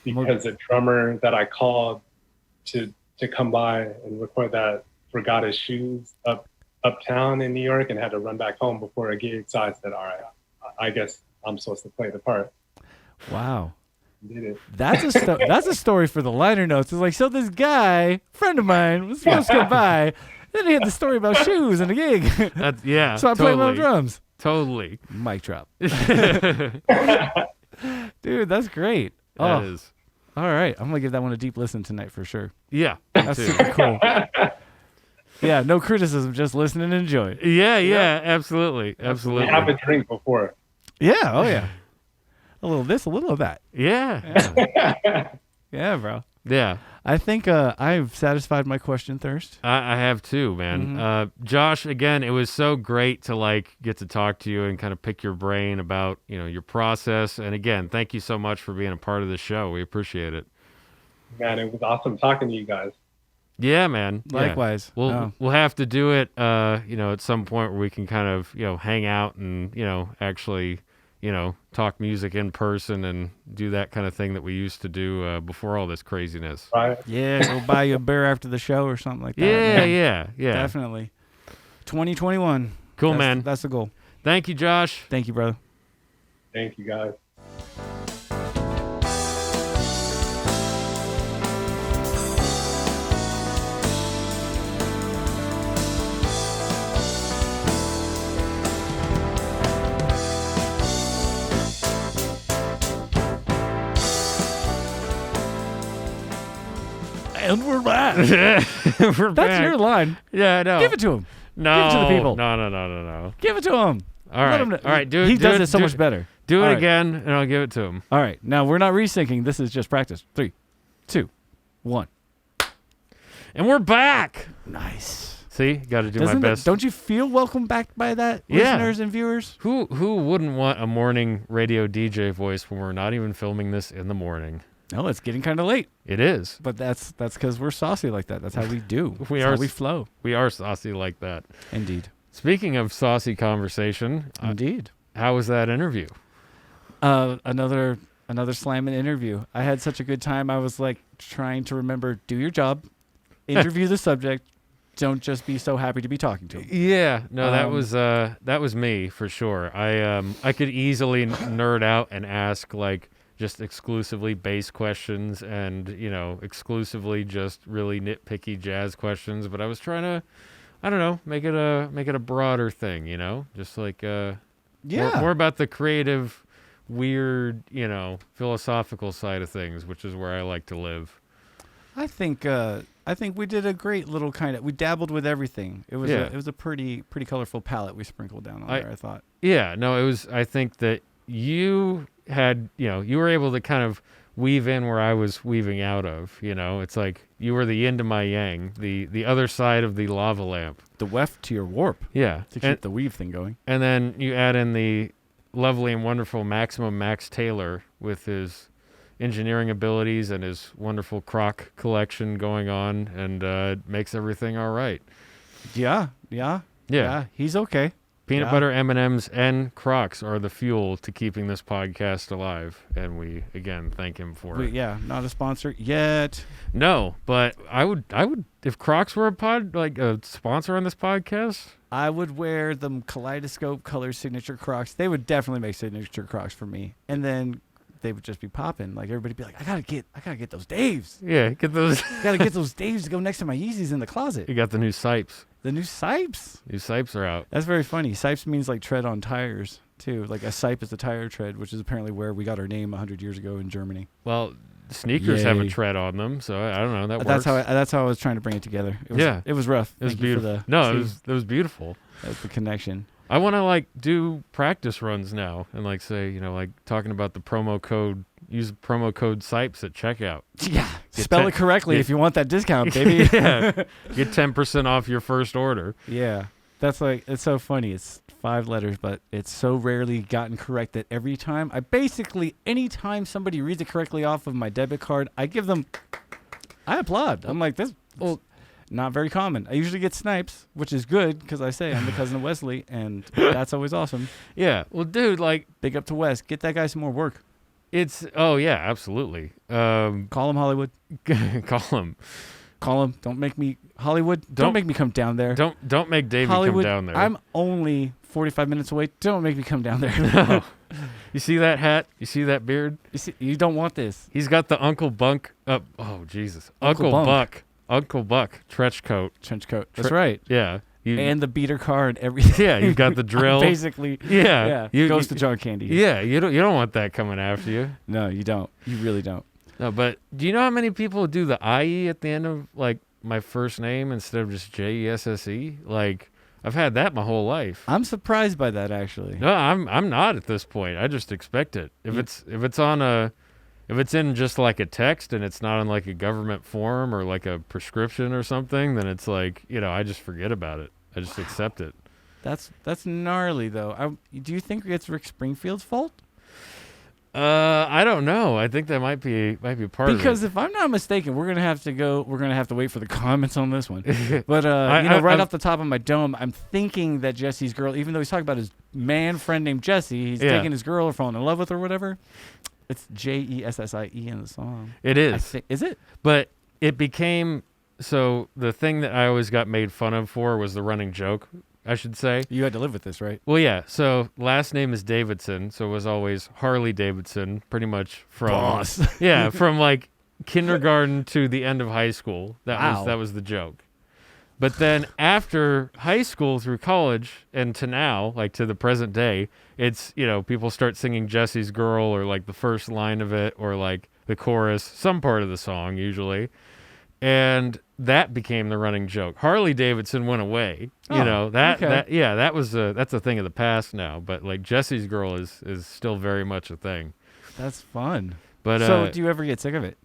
Because the drummer that I called to come by and record that forgot his shoes uptown in New York and had to run back home before a gig. So I said, all right, I guess I'm supposed to play the part. Wow. Did it. That's a story for the liner notes. It's like, so this guy, friend of mine, was supposed to come by. Then he had the story about shoes and a gig. That's, yeah. So I played my own drums. Totally. Mic drop. Dude, that's great. That is. All right. I'm going to give that one a deep listen tonight for sure. Yeah. That's too. super cool. Yeah, no criticism, just listen and enjoy. Yeah, absolutely. Absolutely. Have a drink before. Yeah, oh yeah. A little of this, a little of that. Yeah. Yeah, bro. Yeah. I think I've satisfied my question thirst. I have too, man. Josh, again, it was so great to like get to talk to you and kind of pick your brain about, your process. And again, thank you so much for being a part of the show. We appreciate it. Man, it was awesome talking to you guys. Yeah, man. Likewise. Yeah. We'll have to do it, at some point where we can kind of, hang out and, actually, talk music in person and do that kind of thing that we used to do before all this craziness. Right. Yeah, go buy you a beer after the show or something like that. Yeah, man. yeah. Definitely. 2021. Cool, man. That's the goal. Thank you, Josh. Thank you, brother. Thank you, guys. And we're back. We're back. That's your line. Yeah, I know. Give it to him. No. Give it to the people. No. Give it to him. All right. All right. Do it. He does it it so much better. Do All it right. again, and I'll give it to him. All right. Now, we're not resyncing. This is just practice. 3, 2, 1. And we're back. Nice. See, got to do my best. Don't you feel welcome back by that, Yeah. listeners and viewers? Who wouldn't want a morning radio DJ voice when we're not even filming this in the morning? No, it's getting kind of late. It is. But that's because we're saucy like that. That's how we do. We That's are how we flow. We are saucy like that. Indeed. Speaking of saucy conversation, Indeed. how was that interview? Another slamming interview. I had such a good time. I was like trying to remember, do your job, interview the subject. Don't just be so happy to be talking to him. Yeah, no, that was me for sure. I could easily nerd out and ask like just exclusively bass questions and exclusively just really nitpicky jazz questions, but I was trying to, I don't know, make it a broader thing, just like more about the creative, weird, philosophical side of things, which is where I like to live. I think we did a great little we dabbled with everything. It was a pretty colorful palette we sprinkled down on there, I thought. Yeah, no, it was. I think that you had, you were able to kind of weave in where I was weaving out of. It's like you were the yin to my yang, the other side of the lava lamp. The weft to your warp. Yeah, To keep the weave thing going. And then you add in the lovely and wonderful Maximum Max Taylor with his engineering abilities and his wonderful croc collection going on, and it makes everything all right. Yeah. He's okay. Peanut butter M&Ms and Crocs are the fuel to keeping this podcast alive, and we again thank him for it. Yeah, not a sponsor yet. No, but I would if Crocs were a sponsor on this podcast, I would wear them Kaleidoscope color signature Crocs. They would definitely make signature Crocs for me, and then they would just be popping. Like everybody'd be like, I gotta get those Daves. Yeah, get those. Gotta get those Daves to go next to my Yeezys in the closet. You got the new Sipes. The new Sipes. New Sipes are out. That's very funny. Sipes means like tread on tires too. Like a Sipe is a tire tread, which is apparently where we got our name 100 years ago in Germany. Well, sneakers have a Yay. tread on them, so I don't know. That works. That's how I was trying to bring it together. It was rough. It was beautiful. It was beautiful. That's the connection. I want to do practice runs now and say, talking about the promo code. Use promo code Sipes at checkout. Yeah, spell it correctly if you want that discount, baby. Yeah, get 10% off your first order. Yeah, that's it's so funny. It's 5 letters, but it's so rarely gotten correct that every time anytime somebody reads it correctly off of my debit card, I applaud. I'm like, this. Well, not very common. I usually get snipes, which is good because I'm the cousin of Wesley, and that's always awesome. Yeah. Well, dude, big up to Wes. Get that guy some more work. Yeah, absolutely. Call him Hollywood. Call him. Don't make me Hollywood. Don't make me come down there. Don't make Davey Hollywood, come down there. I'm only 45 minutes away. Don't make me come down there. No. You see that hat? You see that beard? You don't want this. He's got the Uncle Bunk up. Oh Jesus, Uncle Buck trench coat. That's right. Yeah. And the beater car and everything. Yeah, you've got the drill. Basically. Yeah. Goes to John Candy. Yeah, you don't want that coming after you. No, you don't. You really don't. No, but do you know how many people do the IE at the end of my first name instead of just JESSE? I've had that my whole life. I'm surprised by that actually. No, I'm not at this point. I just expect it. If it's in just a text and it's not on a government form or a prescription or something, then it's I just forget about it. I just accept it. That's gnarly though. Do you think it's Rick Springfield's fault? I don't know. I think that might be part of it. Because if I'm not mistaken, we're gonna have to wait for the comments on this one. But right off the top of my dome, I'm thinking that Jesse's girl, even though he's talking about his man friend named Jesse, he's taking his girl or falling in love with her or whatever. It's Jessie in the song. It is. Is it? But it became so the thing that I always got made fun of for was the running joke, I should say. You had to live with this, right? Well, yeah. So last name is Davidson, so it was always Harley Davidson, pretty much from Boss. yeah, from like kindergarten to the end of high school. Wow. That was the joke. But then after high school through college and to now, like to the present day, it's, people start singing Jesse's Girl or like the first line of it or like the chorus, some part of the song usually. And that became the running joke. Harley Davidson went away. That's a thing of the past now, but like Jesse's Girl is still very much a thing. That's fun. But so do you ever get sick of it?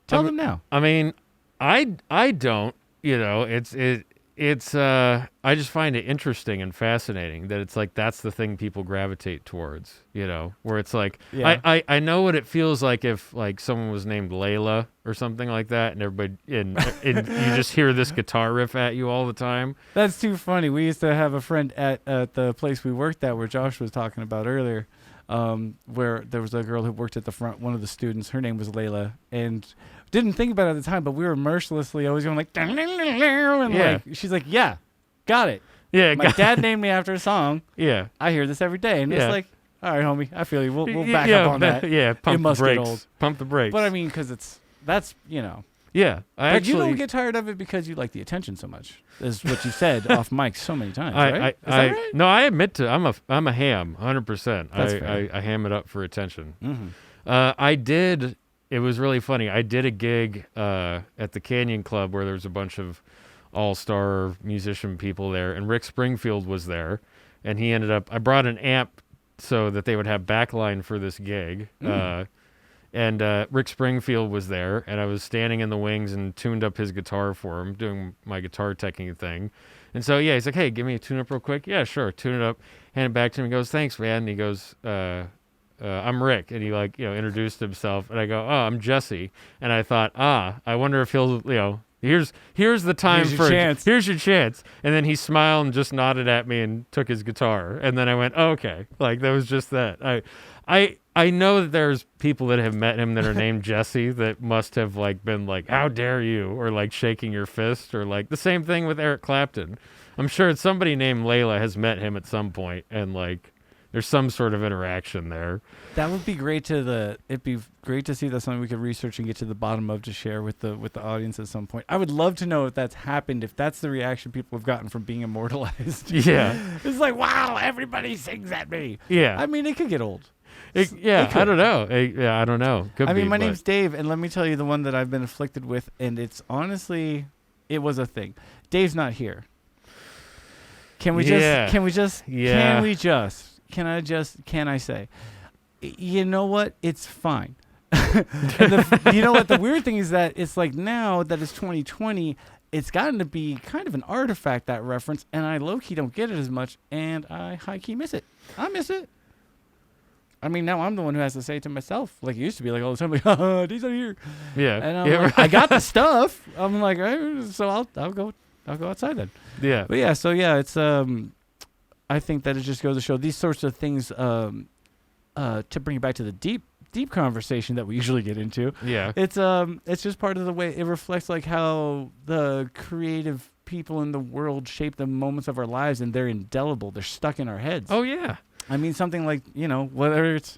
Tell them now. I mean, I don't. It's I just find it interesting and fascinating that it's like that's the thing people gravitate towards, where it's like I know what it feels like if like someone was named Layla or something like that and everybody and you just hear this guitar riff at you all the time. That's too funny. We used to have a friend at the place we worked at where Josh was talking about earlier, where there was a girl who worked at the front, one of the students, her name was Layla, and didn't think about it at the time, but we were mercilessly always going like, and like, she's like, yeah, got it. Yeah, my dad named me after a song. Yeah, I hear this every day, and it's like, all right, homie, I feel you. We'll back up on that. Yeah, pump the brakes. Get old. Pump the brakes. But I mean, because that's. Yeah, but you don't get tired of it because you like the attention so much. Is what you said off mic so many times, right? Is that right? No, I admit to I'm a ham, 100%. I ham it up for attention. Mm-hmm. It was really funny. I did a gig at the Canyon Club where there was a bunch of all-star musician people there, and Rick Springfield was there, and he ended up. I brought an amp so that they would have backline for this gig. And Rick Springfield was there, and I was standing in the wings and tuned up his guitar for him, doing my guitar teching thing. And so, he's like, hey, give me a tune-up real quick. Yeah, sure. Tune it up. Hand it back to him. He goes, thanks, man. And he goes, I'm Rick. And he, introduced himself. And I go, oh, I'm Jesse. And I thought, I wonder if he'll, here's the time here's your chance. And then he smiled and just nodded at me and took his guitar. And then I went, oh, okay. Like, that was just that. I know that there's people that have met him that are named Jesse that must have been like, how dare you? Or like shaking your fist or like the same thing with Eric Clapton. I'm sure somebody named Layla has met him at some point and like there's some sort of interaction there. That would be great it'd be great to see that's something we could research and get to the bottom of to share with the audience at some point. I would love to know if that's happened, if that's the reaction people have gotten from being immortalized. Yeah. It's like, wow, everybody sings at me. Yeah. I mean, it could get old. I don't know. I don't know. My name's Dave, and let me tell you the one that I've been afflicted with, and it's honestly, it was a thing. Dave's not here. Can I say, you know what? It's fine. You know what? The weird thing is that it's like now that it's 2020, it's gotten to be kind of an artifact, that reference, and I low-key don't get it as much, and I high-key miss it. I miss it. I mean, now I'm the one who has to say it to myself. Like, it used to be like all the time, like, he's not here. Yeah. And I'm like, I got the stuff. I'm like, so I'll go outside then. Yeah. But it's I think that it just goes to show these sorts of things to bring it back to the deep conversation that we usually get into. Yeah. It's just part of the way it reflects like how the creative people in the world shape the moments of our lives, and they're indelible. They're stuck in our heads. Oh yeah. I mean, something like, whether it's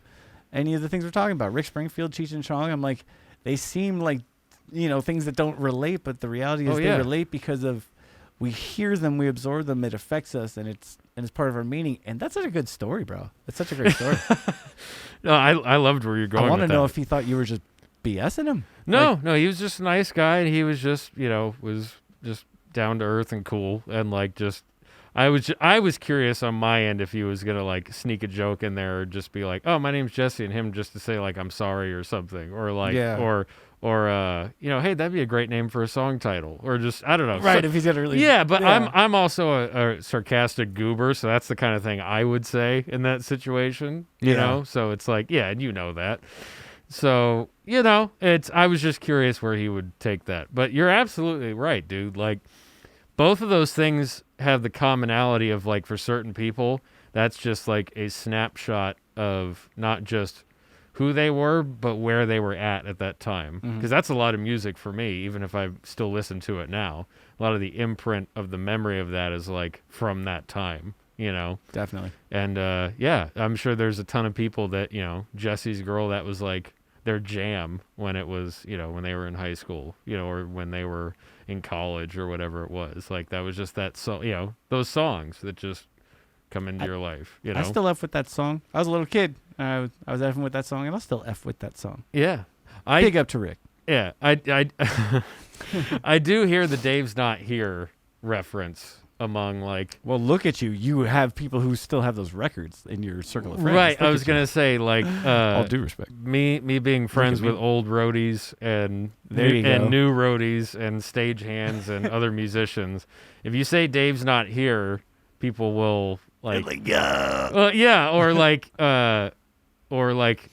any of the things we're talking about, Rick Springfield, Cheech and Chong, I'm like, they seem like, things that don't relate, but the reality is they relate because of, we hear them, we absorb them, it affects us, and it's part of our meaning. And that's such a good story, bro. It's such a great story. No, I loved where you're going. I want to know if he thought you were just BSing him. No, he was just a nice guy, and he was just, was just down to earth and cool, and like just. I was curious on my end if he was gonna like sneak a joke in there or just be like, oh, my name's Jesse, and him just to say like I'm sorry or something, or like Or hey, that'd be a great name for a song title, or just I don't know. Right, So, if he's gonna release. yeah, but I'm also a sarcastic goober, so that's the kind of thing I would say in that situation. You know, so it's like, yeah, and you know that. So I was just curious where he would take that. But you're absolutely right, dude. Like, both of those things have the commonality of, like, for certain people, that's just like a snapshot of not just who they were, but where they were at that time. Because that's a lot of music for me, even if I still listen to it now. A lot of the imprint of the memory of that is, like, from that time, Definitely. And, I'm sure there's a ton of people that, Jesse's Girl, that was, like, their jam when it was, when they were in high school, or when they were in college or whatever it was. Like, that was just that, those songs that just come into your life, I still F with that song. I was a little kid. I was F'ing with that song, and I'll still F with that song. Yeah. Big up to Rick. Yeah. I do hear the Dave's Not Here reference among, like... Well, look at you. You have people who still have those records in your circle of friends. Right. I was going to say, like... all due respect. Me being friends with old roadies and new roadies and stagehands and other musicians, if you say Dave's Not Here, people will... Like, yeah, or like, if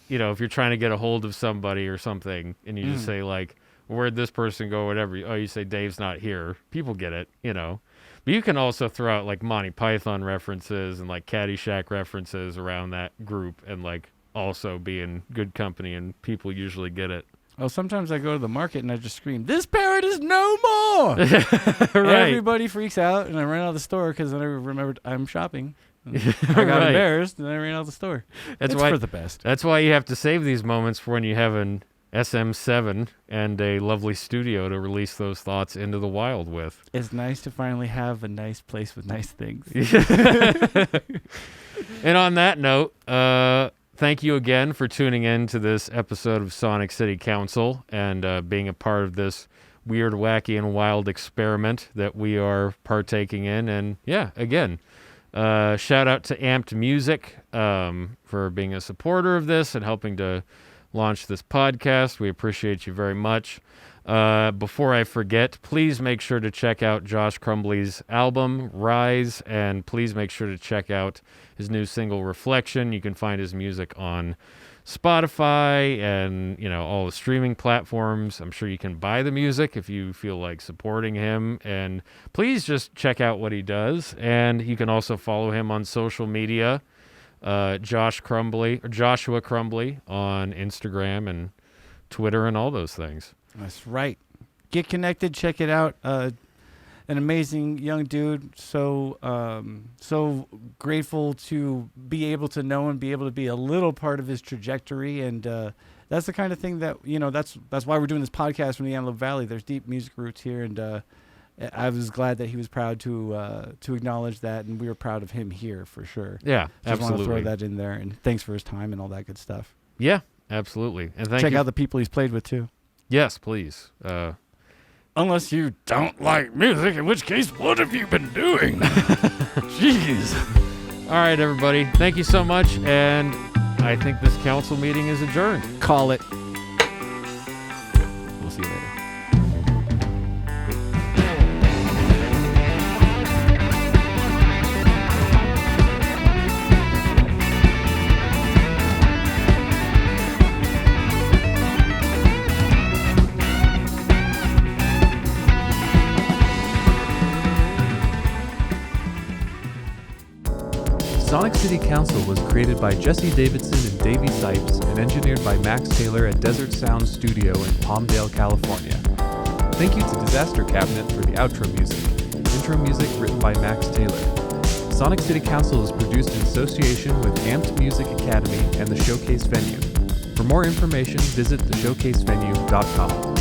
you're trying to get a hold of somebody or something, and you just say, like, where'd this person go, whatever. You say Dave's not here. People get it, But you can also throw out, like, Monty Python references and, like, Caddyshack references around that group, and, like, also be in good company, and people usually get it. Oh, sometimes I go to the market and I just scream, "This parrot is no more!" Right. Everybody freaks out, and I ran out of the store because then I remembered I'm shopping. I got embarrassed, and I ran out of the store. It's for the best. That's why you have to save these moments for when you have an SM7 and a lovely studio to release those thoughts into the wild with. It's nice to finally have a nice place with nice things. And on that note, thank you again for tuning in to this episode of Sonic City Council and being a part of this weird, wacky, and wild experiment that we are partaking in. And again, shout out to Amped Music for being a supporter of this and helping to launch this podcast. We appreciate you very much. Before I forget, please make sure to check out Josh Crumbly's album, Rise, and please make sure to check out his new single, Reflection. You can find his music on Spotify and, all the streaming platforms. I'm sure you can buy the music if you feel like supporting him. And please just check out what he does. And you can also follow him on social media, Joshua Crumbly on Instagram and Twitter and all those things. That's right. Get connected. Check it out. An amazing young dude. So grateful to be able to know and be able to be a little part of his trajectory. And that's the kind of thing that, that's why we're doing this podcast from the Antelope Valley. There's deep music roots here. And I was glad that he was proud to acknowledge that. And we were proud of him here for sure. Yeah, Just absolutely. want to throw that in there. And thanks for his time and all that good stuff. Yeah, absolutely. And check out the people he's played with too. Yes, please. Unless you don't like music, in which case, what have you been doing? Jeez. All right, everybody. Thank you so much. And I think this council meeting is adjourned. Call it. We'll see you later. Sonic City Council was created by Jesse Davidson and Davey Sipes and engineered by Max Taylor at Desert Sound Studio in Palmdale, California. Thank you to Disaster Cabinet for the outro music. Intro music written by Max Taylor. Sonic City Council is produced in association with Amped Music Academy and the Showcase Venue. For more information, visit theshowcasevenue.com.